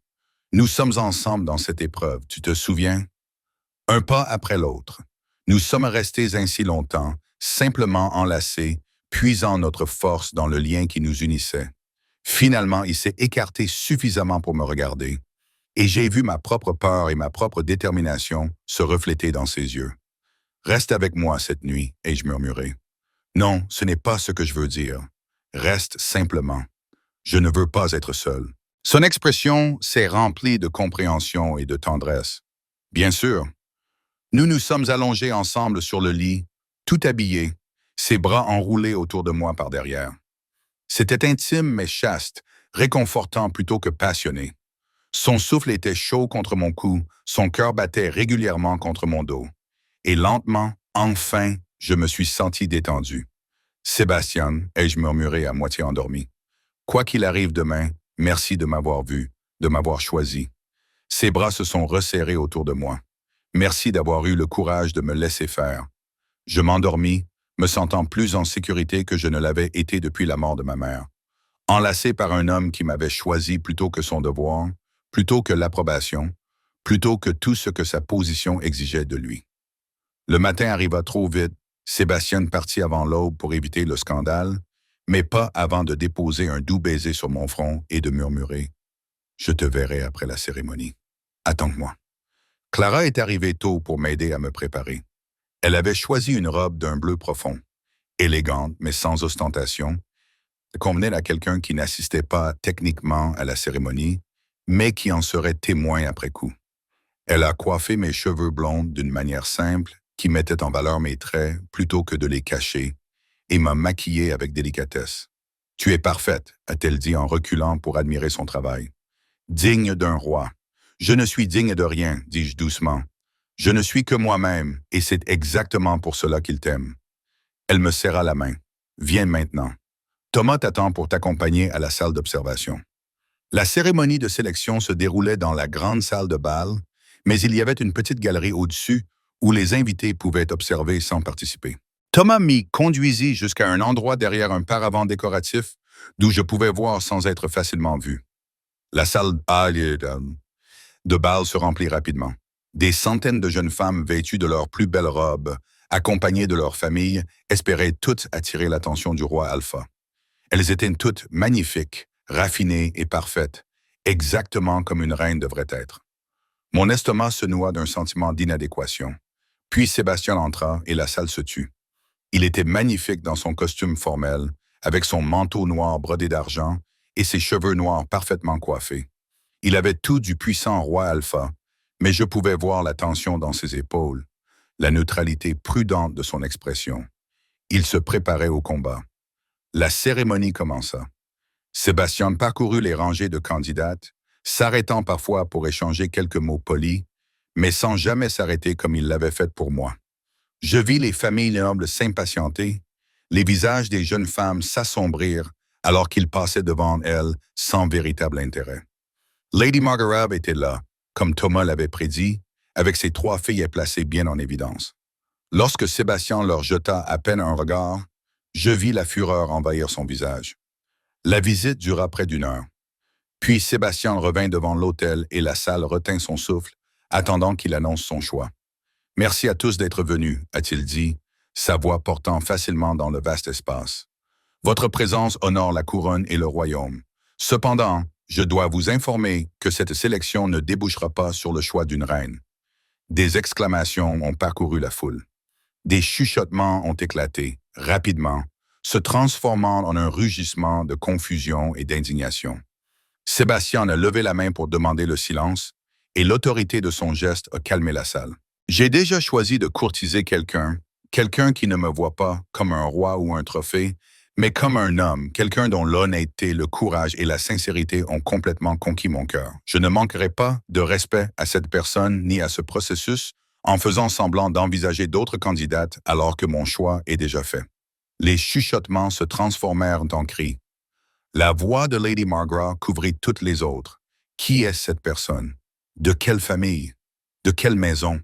Nous sommes ensemble dans cette épreuve, tu te souviens? Un pas après l'autre. Nous sommes restés ainsi longtemps, simplement enlacés, puisant notre force dans le lien qui nous unissait. Finalement, il s'est écarté suffisamment pour me regarder, et j'ai vu ma propre peur et ma propre détermination se refléter dans ses yeux. « Reste avec moi cette nuit, » ai-je murmuré. « Non, ce n'est pas ce que je veux dire. Reste simplement. Je ne veux pas être seul. » Son expression s'est remplie de compréhension et de tendresse. Bien sûr. Nous nous sommes allongés ensemble sur le lit, tout habillés, ses bras enroulés autour de moi par derrière. C'était intime mais chaste, réconfortant plutôt que passionné. Son souffle était chaud contre mon cou, son cœur battait régulièrement contre mon dos. Et lentement, enfin, je me suis senti détendu. « Sébastien » ai-je murmuré à moitié endormi. « Quoi qu'il arrive demain, merci de m'avoir vu, de m'avoir choisi. » Ses bras se sont resserrés autour de moi. Merci d'avoir eu le courage de me laisser faire. Je m'endormis, me sentant plus en sécurité que je ne l'avais été depuis la mort de ma mère. Enlacé par un homme qui m'avait choisi plutôt que son devoir, plutôt que l'approbation, plutôt que tout ce que sa position exigeait de lui. Le matin arriva trop vite, Sébastien partit avant l'aube pour éviter le scandale, mais pas avant de déposer un doux baiser sur mon front et de murmurer « Je te verrai après la cérémonie. Attends-moi. » Clara est arrivée tôt pour m'aider à me préparer. Elle avait choisi une robe d'un bleu profond, élégante mais sans ostentation, convenait à quelqu'un qui n'assistait pas techniquement à la cérémonie, mais qui en serait témoin après coup. Elle a coiffé mes cheveux blonds d'une manière simple, qui mettait en valeur mes traits plutôt que de les cacher, et m'a maquillée avec délicatesse. « Tu es parfaite », a-t-elle dit en reculant pour admirer son travail. « Digne d'un roi. »« Je ne suis digne de rien, » dis-je doucement. « Je ne suis que moi-même, et c'est exactement pour cela qu'il t'aime. » Elle me serra la main. « Viens maintenant. Thomas t'attend pour t'accompagner à la salle d'observation. » La cérémonie de sélection se déroulait dans la grande salle de bal, mais il y avait une petite galerie au-dessus où les invités pouvaient observer sans participer. Thomas m'y conduisit jusqu'à un endroit derrière un paravent décoratif d'où je pouvais voir sans être facilement vu. La salle de bal se remplit rapidement. Des centaines de jeunes femmes vêtues de leurs plus belles robes, accompagnées de leurs familles, espéraient toutes attirer l'attention du roi Alpha. Elles étaient toutes magnifiques, raffinée et parfaite, exactement comme une reine devrait être. Mon estomac se noua d'un sentiment d'inadéquation. Puis Sébastien entra et la salle se tut. Il était magnifique dans son costume formel, avec son manteau noir brodé d'argent et ses cheveux noirs parfaitement coiffés. Il avait tout du puissant roi Alpha, mais je pouvais voir la tension dans ses épaules, la neutralité prudente de son expression. Il se préparait au combat. La cérémonie commença. Sébastien parcourut les rangées de candidates, s'arrêtant parfois pour échanger quelques mots polis, mais sans jamais s'arrêter comme il l'avait fait pour moi. Je vis les familles nobles s'impatienter, les visages des jeunes femmes s'assombrir alors qu'ils passaient devant elles sans véritable intérêt. Lady Margaret était là, comme Thomas l'avait prédit, avec ses 3 filles placées bien en évidence. Lorsque Sébastien leur jeta à peine un regard, je vis la fureur envahir son visage. La visite dura près d'1 heure. Puis Sébastien revint devant l'autel et la salle retint son souffle, attendant qu'il annonce son choix. « Merci à tous d'être venus », a-t-il dit, sa voix portant facilement dans le vaste espace. « Votre présence honore la couronne et le royaume. Cependant, je dois vous informer que cette sélection ne débouchera pas sur le choix d'une reine. » Des exclamations ont parcouru la foule. Des chuchotements ont éclaté, rapidement, se transformant en un rugissement de confusion et d'indignation. Sébastien a levé la main pour demander le silence, et l'autorité de son geste a calmé la salle. J'ai déjà choisi de courtiser quelqu'un qui ne me voit pas comme un roi ou un trophée, mais comme un homme, quelqu'un dont l'honnêteté, le courage et la sincérité ont complètement conquis mon cœur. Je ne manquerai pas de respect à cette personne ni à ce processus en faisant semblant d'envisager d'autres candidates alors que mon choix est déjà fait. Les chuchotements se transformèrent en cris. La voix de Lady Margaret couvrit toutes les autres. Qui est cette personne? De quelle famille? De quelle maison?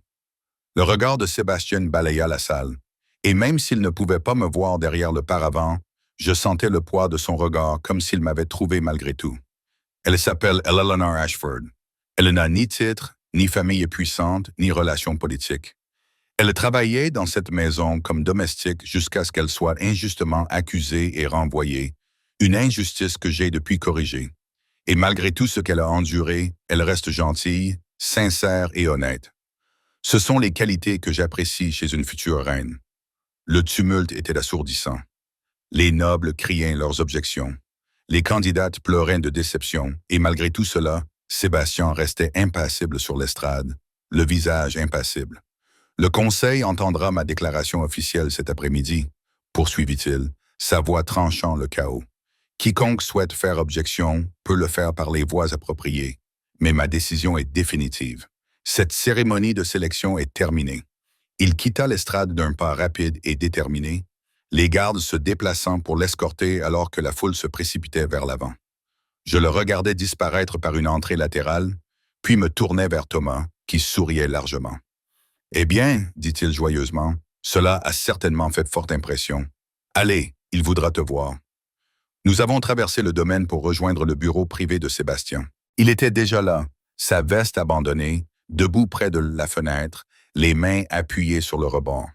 Le regard de Sébastien balaya la salle, et même s'il ne pouvait pas me voir derrière le paravent, je sentais le poids de son regard comme s'il m'avait trouvé malgré tout. Elle s'appelle Eleanor Ashford. Elle n'a ni titre, ni famille puissante, ni relation politique. Elle travaillait dans cette maison comme domestique jusqu'à ce qu'elle soit injustement accusée et renvoyée, une injustice que j'ai depuis corrigée. Et malgré tout ce qu'elle a enduré, elle reste gentille, sincère et honnête. Ce sont les qualités que j'apprécie chez une future reine. Le tumulte était assourdissant. Les nobles criaient leurs objections. Les candidates pleuraient de déception, et malgré tout cela, Sébastien restait impassible sur l'estrade, le visage impassible. « Le Conseil entendra ma déclaration officielle cet après-midi, » poursuivit-il, sa voix tranchant le chaos. « Quiconque souhaite faire objection peut le faire par les voies appropriées, mais ma décision est définitive. Cette cérémonie de sélection est terminée. » Il quitta l'estrade d'un pas rapide et déterminé, les gardes se déplaçant pour l'escorter alors que la foule se précipitait vers l'avant. Je le regardais disparaître par une entrée latérale, puis me tournai vers Thomas, qui souriait largement. « Eh bien, dit-il joyeusement, cela a certainement fait forte impression. Allez, il voudra te voir. » Nous avons traversé le domaine pour rejoindre le bureau privé de Sébastien. Il était déjà là, sa veste abandonnée, debout près de la fenêtre, les mains appuyées sur le rebord.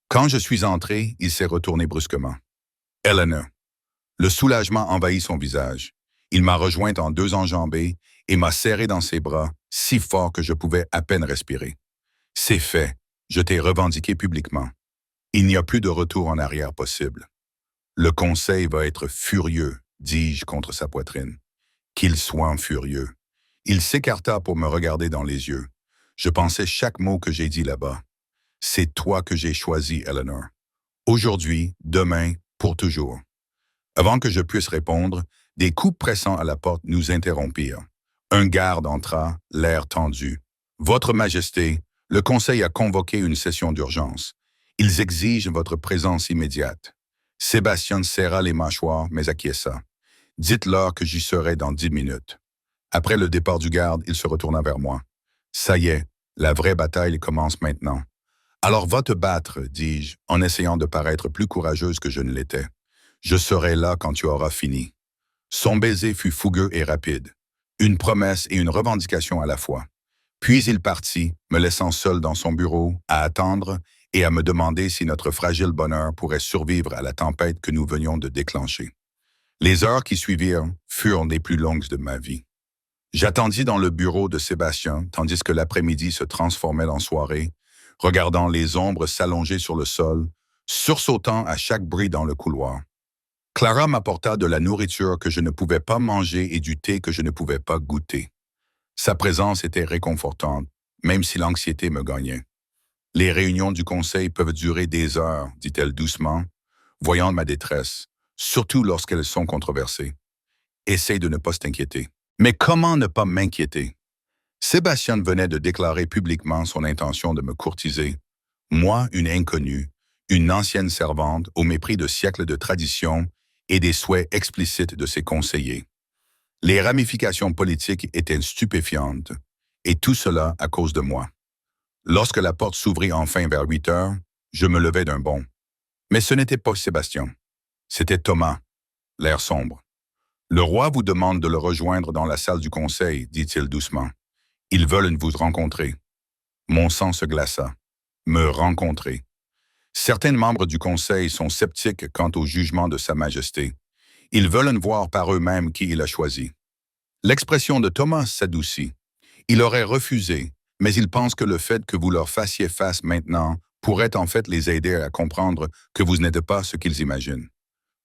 Quand je suis entré, il s'est retourné brusquement. « Eleanor. » Le soulagement envahit son visage. Il m'a rejointe en 2 enjambées et m'a serré dans ses bras, si fort que je pouvais à peine respirer. « C'est fait. Je t'ai revendiqué publiquement. Il n'y a plus de retour en arrière possible. Le Conseil va être furieux, dis-je contre sa poitrine. Qu'il soit furieux. » Il s'écarta pour me regarder dans les yeux. Je pensais chaque mot que j'ai dit là-bas. « C'est toi que j'ai choisi, Eleanor. Aujourd'hui, demain, pour toujours. » Avant que je puisse répondre, des coups pressants à la porte nous interrompirent. Un garde entra, l'air tendu. « Votre Majesté, le Conseil a convoqué une session d'urgence. Ils exigent votre présence immédiate. » Sébastien serra les mâchoires, mais acquiesça. « Dites-leur que j'y serai dans 10 minutes. » Après le départ du garde, il se retourna vers moi. « Ça y est, la vraie bataille commence maintenant. » « Alors va te battre, dis-je, en essayant de paraître plus courageuse que je ne l'étais. Je serai là quand tu auras fini. » Son baiser fut fougueux et rapide, une promesse et une revendication à la fois. Puis il partit, me laissant seul dans son bureau, à attendre et à me demander si notre fragile bonheur pourrait survivre à la tempête que nous venions de déclencher. Les heures qui suivirent furent les plus longues de ma vie. J'attendis dans le bureau de Sébastien, tandis que l'après-midi se transformait en soirée, regardant les ombres s'allonger sur le sol, sursautant à chaque bruit dans le couloir. Clara m'apporta de la nourriture que je ne pouvais pas manger et du thé que je ne pouvais pas goûter. Sa présence était réconfortante, même si l'anxiété me gagnait. Les réunions du conseil peuvent durer des heures, dit-elle doucement, voyant ma détresse, surtout lorsqu'elles sont controversées. Essaye de ne pas t'inquiéter. Mais comment ne pas m'inquiéter? Sébastien venait de déclarer publiquement son intention de me courtiser. Moi, une inconnue, une ancienne servante au mépris de siècles de tradition et des souhaits explicites de ses conseillers. Les ramifications politiques étaient stupéfiantes, et tout cela à cause de moi. Lorsque la porte s'ouvrit enfin vers 8 heures, je me levai d'un bond. Mais ce n'était pas Sébastien. C'était Thomas, l'air sombre. Le roi vous demande de le rejoindre dans la salle du conseil, dit-il doucement. Ils veulent vous rencontrer. Mon sang se glaça. Me rencontrer. Certains membres du conseil sont sceptiques quant au jugement de Sa Majesté. Ils veulent voir par eux-mêmes qui il a choisi. L'expression de Thomas s'adoucit. Il aurait refusé, mais il pense que le fait que vous leur fassiez face maintenant pourrait en fait les aider à comprendre que vous n'êtes pas ce qu'ils imaginent.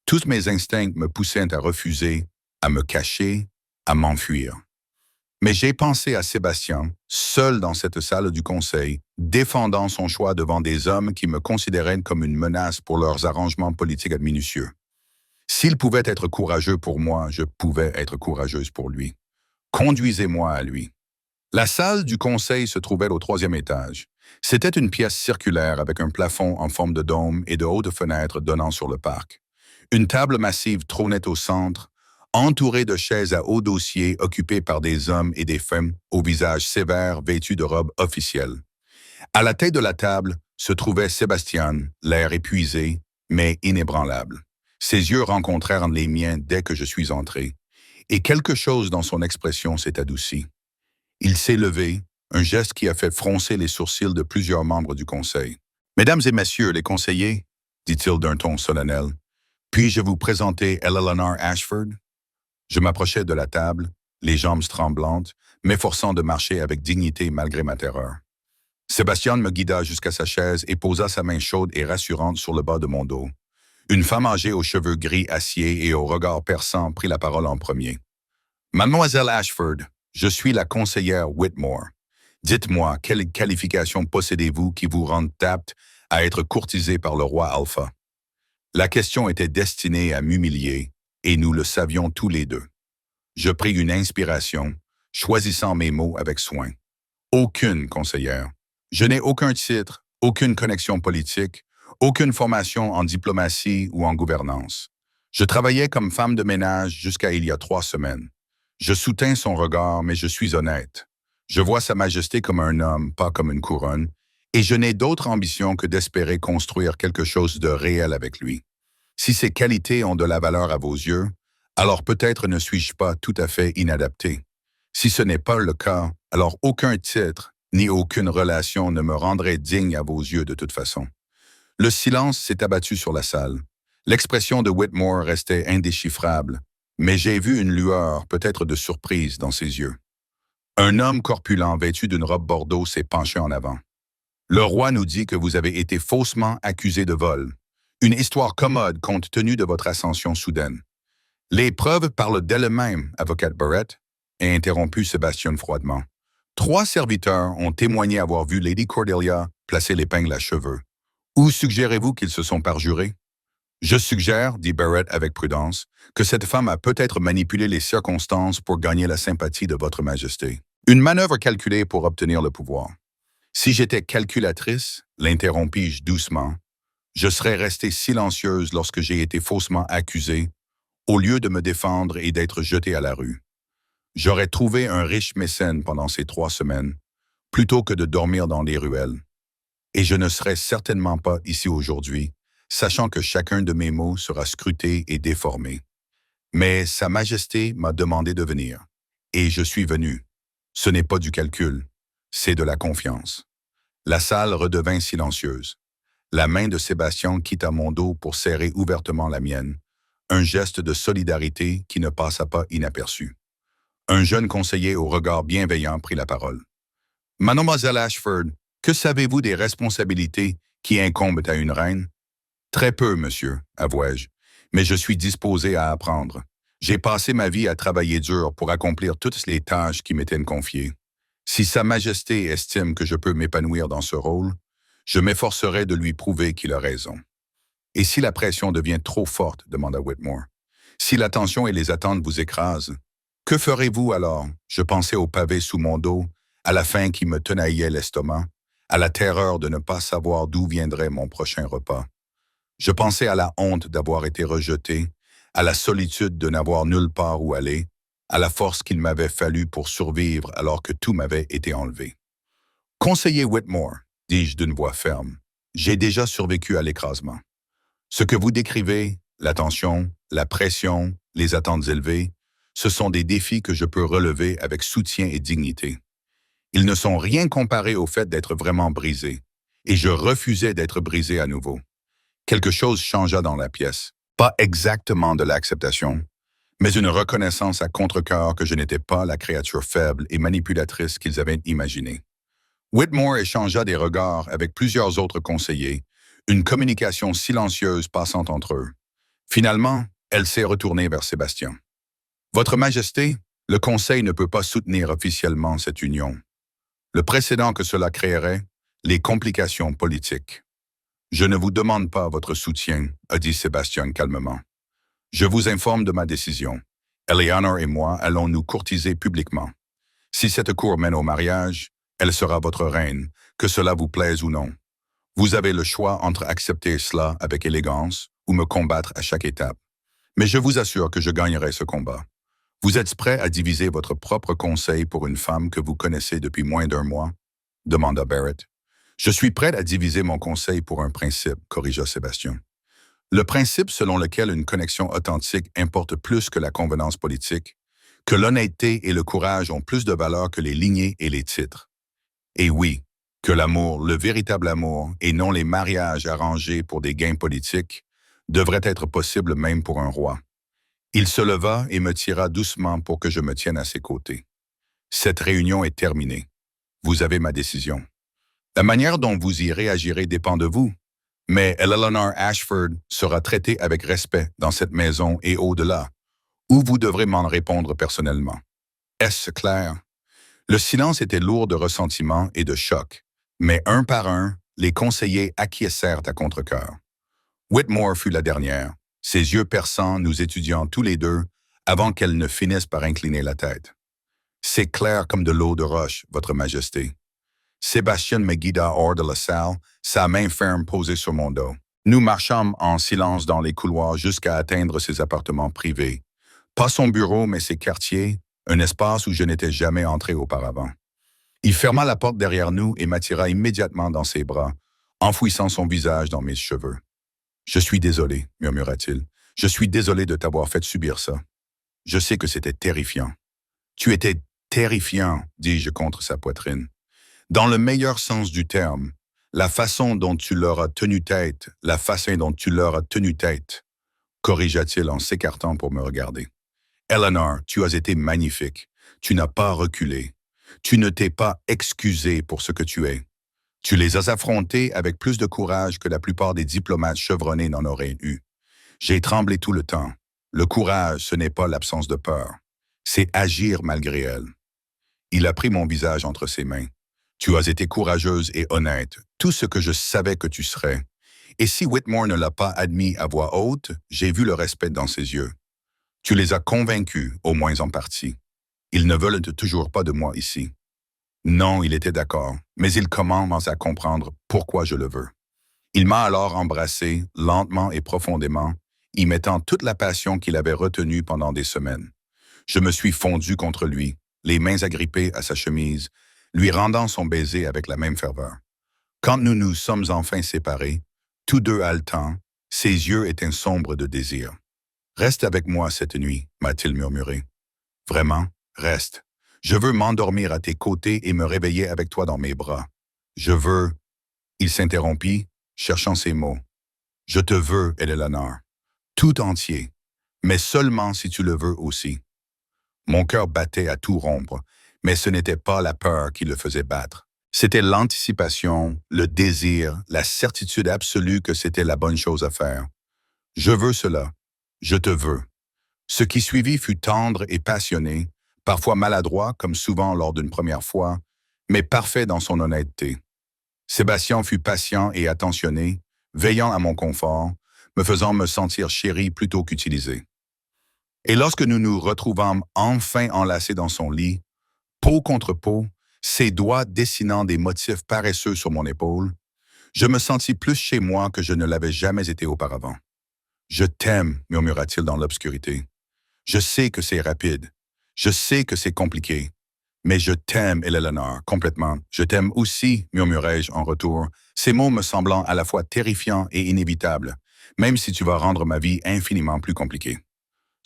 Tous mes instincts me poussaient à refuser, à me cacher, à m'enfuir. Mais j'ai pensé à Sébastien, seul dans cette salle du conseil, défendant son choix devant des hommes qui me considéraient comme une menace pour leurs arrangements politiques minutieux. S'il pouvait être courageux pour moi, je pouvais être courageuse pour lui. Conduisez-moi à lui. La salle du conseil se trouvait au 3e étage. C'était une pièce circulaire avec un plafond en forme de dôme et de hautes fenêtres donnant sur le parc. Une table massive trônait au centre, entourée de chaises à haut dossier occupées par des hommes et des femmes au visage sévère vêtus de robes officielles. À la tête de la table se trouvait Sébastien, l'air épuisé, mais inébranlable. Ses yeux rencontrèrent les miens dès que je suis entré, et quelque chose dans son expression s'est adouci. Il s'est levé, un geste qui a fait froncer les sourcils de plusieurs membres du conseil. « Mesdames et messieurs les conseillers, dit-il d'un ton solennel, puis-je vous présenter Eleanor Ashford? » Je m'approchai de la table, les jambes tremblantes, m'efforçant de marcher avec dignité malgré ma terreur. Sébastien me guida jusqu'à sa chaise et posa sa main chaude et rassurante sur le bas de mon dos. Une femme âgée aux cheveux gris acier et au regard perçant prit la parole en premier. « Mademoiselle Ashford, je suis la conseillère Whitmore. Dites-moi, quelles qualifications possédez-vous qui vous rendent apte à être courtisée par le roi Alpha? » La question était destinée à m'humilier, et nous le savions tous les deux. Je pris une inspiration, choisissant mes mots avec soin. Aucune conseillère. Je n'ai aucun titre, aucune connexion politique, aucune formation en diplomatie ou en gouvernance. Je travaillais comme femme de ménage jusqu'à il y a 3 semaines. Je soutins son regard, mais je suis honnête. Je vois Sa Majesté comme un homme, pas comme une couronne, et je n'ai d'autre ambition que d'espérer construire quelque chose de réel avec lui. Si ces qualités ont de la valeur à vos yeux, alors peut-être ne suis-je pas tout à fait inadapté. Si ce n'est pas le cas, alors aucun titre ni aucune relation ne me rendrait digne à vos yeux de toute façon. Le silence s'est abattu sur la salle. L'expression de Whitmore restait indéchiffrable, mais j'ai vu une lueur, peut-être de surprise, dans ses yeux. Un homme corpulent vêtu d'une robe bordeaux s'est penché en avant. « Le roi nous dit que vous avez été faussement accusé de vol. Une histoire commode compte tenu de votre ascension soudaine. Les preuves parlent d'elles-mêmes, avocate Barrett, a interrompu Sébastien froidement. 3 serviteurs ont témoigné avoir vu Lady Cordelia placer l'épingle à cheveux. Où suggérez-vous qu'ils se sont parjurés? Je suggère, dit Barrett avec prudence, que cette femme a peut-être manipulé les circonstances pour gagner la sympathie de votre majesté. Une manœuvre calculée pour obtenir le pouvoir. Si j'étais calculatrice, l'interrompis-je doucement, je serais restée silencieuse lorsque j'ai été faussement accusée, au lieu de me défendre et d'être jetée à la rue. J'aurais trouvé un riche mécène pendant ces 3 semaines, plutôt que de dormir dans les ruelles. Et je ne serais certainement pas ici aujourd'hui, sachant que chacun de mes mots sera scruté et déformé. Mais Sa Majesté m'a demandé de venir, et je suis venu. Ce n'est pas du calcul, c'est de la confiance. La salle redevint silencieuse. La main de Sébastien quitta mon dos pour serrer ouvertement la mienne, Un geste de solidarité qui ne passa pas inaperçu. Un jeune conseiller au regard bienveillant prit la parole. Mademoiselle Ashford, que savez-vous des responsabilités qui incombent à une reine? Très peu, monsieur, avouai-je, mais je suis disposé à apprendre. J'ai passé ma vie à travailler dur pour accomplir toutes les tâches qui m'étaient confiées. Si Sa Majesté estime que je peux m'épanouir dans ce rôle, je m'efforcerai de lui prouver qu'il a raison. Et si la pression devient trop forte, demanda Whitmore, si la tension et les attentes vous écrasent, que ferez-vous alors? Je pensais au pavé sous mon dos, à la faim qui me tenaillait l'estomac, à la terreur de ne pas savoir d'où viendrait mon prochain repas. Je pensais à la honte d'avoir été rejeté, à la solitude de n'avoir nulle part où aller, à la force qu'il m'avait fallu pour survivre alors que tout m'avait été enlevé. Conseiller Whitmore, dis-je d'une voix ferme, j'ai déjà survécu à l'écrasement. Ce que vous décrivez, la tension, la pression, les attentes élevées, ce sont des défis que je peux relever avec soutien et dignité. Ils ne sont rien comparés au fait d'être vraiment brisé, et je refusais d'être brisé à nouveau. Quelque chose changea dans la pièce. Pas exactement de l'acceptation, mais une reconnaissance à contre-cœur que je n'étais pas la créature faible et manipulatrice qu'ils avaient imaginée. Whitmore échangea des regards avec plusieurs autres conseillers, une communication silencieuse passant entre eux. Finalement, elle s'est retournée vers Sébastien. Votre Majesté, le Conseil ne peut pas soutenir officiellement cette union. Le précédent que cela créerait, les complications politiques. Je ne vous demande pas votre soutien, a dit Sébastien calmement. Je vous informe de ma décision. Eleanor et moi allons nous courtiser publiquement. Si cette cour mène au mariage, elle sera votre reine, que cela vous plaise ou non. Vous avez le choix entre accepter cela avec élégance ou me combattre à chaque étape. Mais je vous assure que je gagnerai ce combat. Vous êtes prêt à diviser votre propre conseil pour une femme que vous connaissez depuis moins d'1 mois? Demanda Barrett. Je suis prêt à diviser mon conseil pour un principe, corrigea Sébastien. Le principe selon lequel une connexion authentique importe plus que la convenance politique, que l'honnêteté et le courage ont plus de valeur que les lignées et les titres. Et oui, que l'amour, le véritable amour, et non les mariages arrangés pour des gains politiques, devrait être possible même pour un roi. Il se leva et me tira doucement pour que je me tienne à ses côtés. Cette réunion est terminée. Vous avez ma décision. La manière dont vous y réagirez dépend de vous, mais Eleanor Ashford sera traitée avec respect dans cette maison et au-delà, ou vous devrez m'en répondre personnellement. Est-ce clair? Le silence était lourd de ressentiment et de choc, mais un par un, les conseillers acquiescèrent à contre-cœur. Whitmore fut la dernière, ses yeux perçants nous étudiant tous les deux avant qu'elle ne finisse par incliner la tête. C'est clair comme de l'eau de roche, Votre Majesté. Sébastien me guida hors de la salle, sa main ferme posée sur mon dos. Nous marchâmes en silence dans les couloirs jusqu'à atteindre ses appartements privés. Pas son bureau, mais ses quartiers, un espace où je n'étais jamais entré auparavant. Il ferma la porte derrière nous et m'attira immédiatement dans ses bras, enfouissant son visage dans mes cheveux. « Je suis désolé, murmura-t-il. Je suis désolé de t'avoir fait subir ça. Je sais que c'était terrifiant. »« Tu étais terrifiant, dis-je contre sa poitrine. Dans le meilleur sens du terme, la façon dont tu leur as tenu tête, corrigea-t-il en s'écartant pour me regarder. Eleanor, tu as été magnifique. Tu n'as pas reculé. Tu ne t'es pas excusé pour ce que tu es. Tu les as affrontés avec plus de courage que la plupart des diplomates chevronnés n'en auraient eu. J'ai tremblé tout le temps. Le courage, ce n'est pas l'absence de peur. C'est agir malgré elle. Il a pris mon visage entre ses mains. Tu as été courageuse et honnête, tout ce que je savais que tu serais. Et si Whitmore ne l'a pas admis à voix haute, j'ai vu le respect dans ses yeux. Tu les as convaincus, au moins en partie. Ils ne veulent toujours pas de moi ici. Non, il était d'accord, mais il commence à comprendre pourquoi je le veux. Il m'a alors embrassé, lentement et profondément, y mettant toute la passion qu'il avait retenue pendant des semaines. Je me suis fondu contre lui, les mains agrippées à sa chemise, lui rendant son baiser avec la même ferveur. Quand nous nous sommes enfin séparés, tous deux haletants, ses yeux étaient sombres de désir. « Reste avec moi cette nuit, m'a-t-il murmuré. « Vraiment, reste. Je veux m'endormir à tes côtés et me réveiller avec toi dans mes bras. Je veux... » Il s'interrompit, cherchant ses mots. « Je te veux, Eleanor. Tout entier. mais seulement si tu le veux aussi. Mon cœur battait à tout rompre, mais ce n'était pas la peur qui le faisait battre. C'était l'anticipation, le désir, la certitude absolue que c'était la bonne chose à faire. Je veux cela. Je te veux. Ce qui suivit fut tendre et passionné, parfois maladroit, comme souvent lors d'une première fois, mais parfait dans son honnêteté. Sébastien fut patient et attentionné, veillant à mon confort, me faisant me sentir chéri plutôt qu'utilisé. Et lorsque nous nous retrouvâmes enfin enlacés dans son lit, peau contre peau, ses doigts dessinant des motifs paresseux sur mon épaule, je me sentis plus chez moi que je ne l'avais jamais été auparavant. « Je t'aime », murmura-t-il dans l'obscurité. « Je sais que c'est rapide. Je sais que c'est compliqué. Mais je t'aime, Eleanor, complètement. Je t'aime aussi, murmurai-je en retour, ces mots me semblant à la fois terrifiants et inévitables, même si tu vas rendre ma vie infiniment plus compliquée. »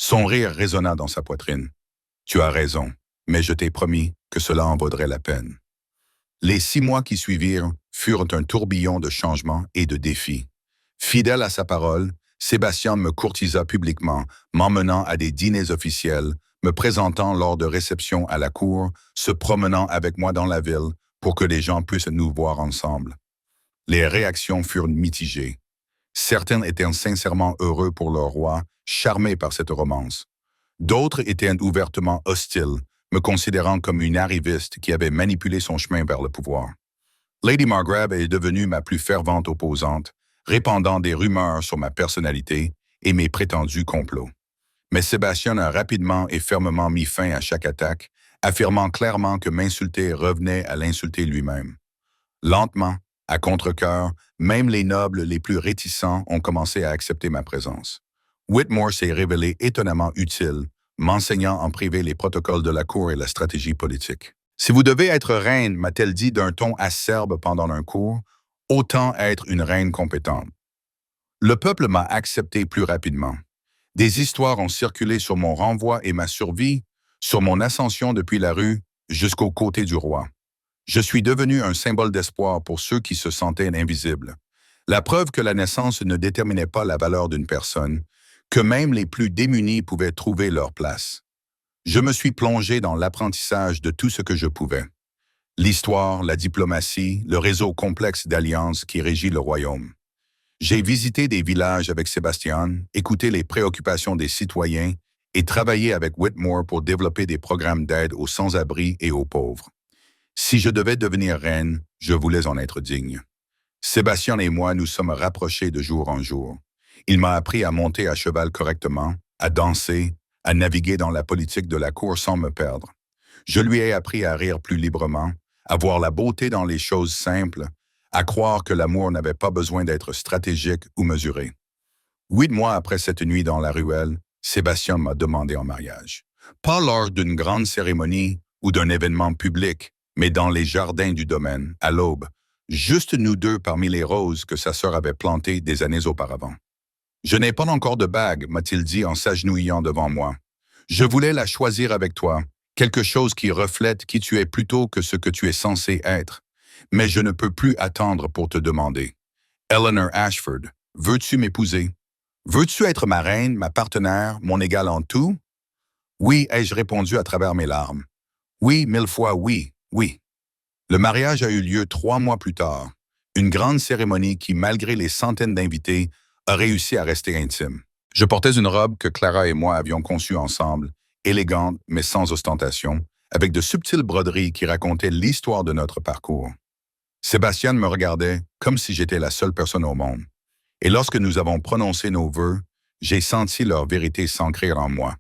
Son rire résonna dans sa poitrine. « Tu as raison, mais je t'ai promis que cela en vaudrait la peine. » Les 6 mois qui suivirent furent un tourbillon de changements et de défis. Fidèle à sa parole, Sébastien me courtisa publiquement, m'emmenant à des dîners officiels, me présentant lors de réceptions à la cour, se promenant avec moi dans la ville pour que les gens puissent nous voir ensemble. Les réactions furent mitigées. Certains étaient sincèrement heureux pour leur roi, charmés par cette romance. D'autres étaient ouvertement hostiles, me considérant comme une arriviste qui avait manipulé son chemin vers le pouvoir. Lady Margrave est devenue ma plus fervente opposante, répandant des rumeurs sur ma personnalité et mes prétendus complots. Mais Sébastien a rapidement et fermement mis fin à chaque attaque, affirmant clairement que m'insulter revenait à l'insulter lui-même. Lentement, à contre-cœur, même les nobles les plus réticents ont commencé à accepter ma présence. Whitmore s'est révélé étonnamment utile, m'enseignant en privé les protocoles de la cour et la stratégie politique. « Si vous devez être reine, m'a-t-elle dit d'un ton acerbe pendant un cours, autant être une reine compétente. » Le peuple m'a accepté plus rapidement. Des histoires ont circulé sur mon renvoi et ma survie, sur mon ascension depuis la rue jusqu'aux côtés du roi. Je suis devenu un symbole d'espoir pour ceux qui se sentaient invisibles. La preuve que la naissance ne déterminait pas la valeur d'une personne, que même les plus démunis pouvaient trouver leur place. Je me suis plongé dans l'apprentissage de tout ce que je pouvais. L'histoire, la diplomatie, le réseau complexe d'alliances qui régit le royaume. J'ai visité des villages avec Sébastien, écouté les préoccupations des citoyens et travaillé avec Whitmore pour développer des programmes d'aide aux sans-abri et aux pauvres. Si je devais devenir reine, je voulais en être digne. Sébastien et moi nous sommes rapprochés de jour en jour. Il m'a appris à monter à cheval correctement, à danser, à naviguer dans la politique de la cour sans me perdre. Je lui ai appris à rire plus librement, à voir la beauté dans les choses simples, à croire que l'amour n'avait pas besoin d'être stratégique ou mesuré. 8 mois après cette nuit dans la ruelle, Sébastien m'a demandé en mariage. Pas lors d'une grande cérémonie ou d'un événement public, mais dans les jardins du domaine, à l'aube, juste nous deux parmi les roses que sa sœur avait plantées des années auparavant. « Je n'ai pas encore de bague, m'a-t-il dit en s'agenouillant devant moi. Je voulais la choisir avec toi, quelque chose qui reflète qui tu es plutôt que ce que tu es censé être. Mais je ne peux plus attendre pour te demander. Eleanor Ashford, veux-tu m'épouser? Veux-tu être ma reine, ma partenaire, mon égale en tout? » Oui, ai-je répondu à travers mes larmes. Oui, 1000 fois oui, oui. Le mariage a eu lieu 3 mois plus tard. Une grande cérémonie qui, malgré les centaines d'invités, a réussi à rester intime. Je portais une robe que Clara et moi avions conçue ensemble, élégante mais sans ostentation, avec de subtiles broderies qui racontaient l'histoire de notre parcours. Sébastien me regardait comme si j'étais la seule personne au monde. Et lorsque nous avons prononcé nos vœux, j'ai senti leur vérité s'ancrer en moi.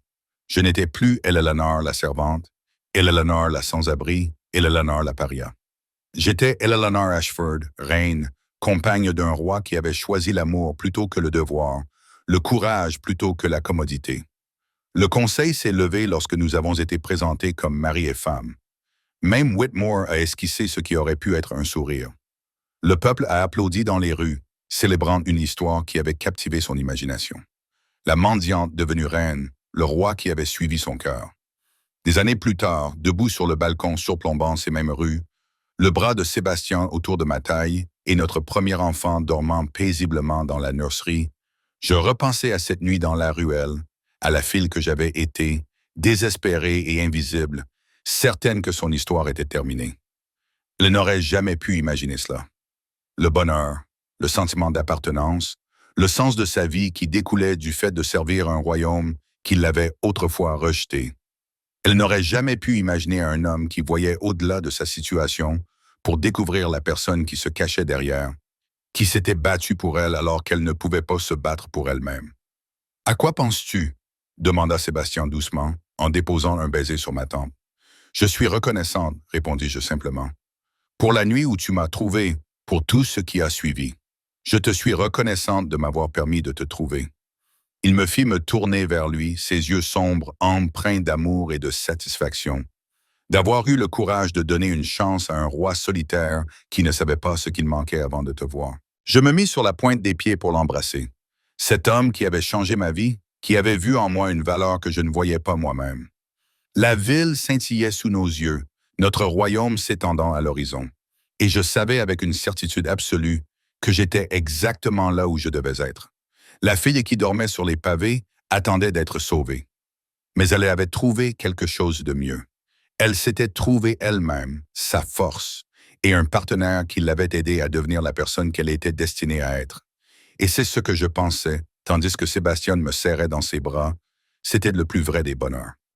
Je n'étais plus Eleanor la servante, Eleanor la sans-abri, Eleanor la paria. J'étais Eleanor Ashford, reine, compagne d'un roi qui avait choisi l'amour plutôt que le devoir, le courage plutôt que la commodité. Le conseil s'est levé lorsque nous avons été présentés comme mari et femme. Même Whitmore a esquissé ce qui aurait pu être un sourire. Le peuple a applaudi dans les rues, célébrant une histoire qui avait captivé son imagination. La mendiante devenue reine, le roi qui avait suivi son cœur. Des années plus tard, debout sur le balcon surplombant ces mêmes rues, le bras de Sébastien autour de ma taille et notre premier enfant dormant paisiblement dans la nurserie, je repensais à cette nuit dans la ruelle, à la fille que j'avais été, désespérée et invisible, certaine que son histoire était terminée. Elle n'aurait jamais pu imaginer cela. Le bonheur, le sentiment d'appartenance, le sens de sa vie qui découlait du fait de servir un royaume qui l'avait autrefois rejeté. Elle n'aurait jamais pu imaginer un homme qui voyait au-delà de sa situation pour découvrir la personne qui se cachait derrière, qui s'était battue pour elle alors qu'elle ne pouvait pas se battre pour elle-même. « À quoi penses-tu » demanda Sébastien doucement, en déposant un baiser sur ma tempe. « Je suis reconnaissante, répondis-je simplement. Pour la nuit où tu m'as trouvé, pour tout ce qui a suivi. Je te suis reconnaissante de m'avoir permis de te trouver. » Il me fit me tourner vers lui, ses yeux sombres, empreints d'amour et de satisfaction. D'avoir eu le courage de donner une chance à un roi solitaire qui ne savait pas ce qu'il manquait avant de te voir. Je me mis sur la pointe des pieds pour l'embrasser. Cet homme qui avait changé ma vie, qui avait vu en moi une valeur que je ne voyais pas moi-même. La ville scintillait sous nos yeux, notre royaume s'étendant à l'horizon. Et je savais avec une certitude absolue que j'étais exactement là où je devais être. La fille qui dormait sur les pavés attendait d'être sauvée. Mais elle avait trouvé quelque chose de mieux. Elle s'était trouvée elle-même, sa force, et un partenaire qui l'avait aidée à devenir la personne qu'elle était destinée à être. Et c'est ce que je pensais, tandis que Sébastien me serrait dans ses bras. C'était le plus vrai des bonheurs.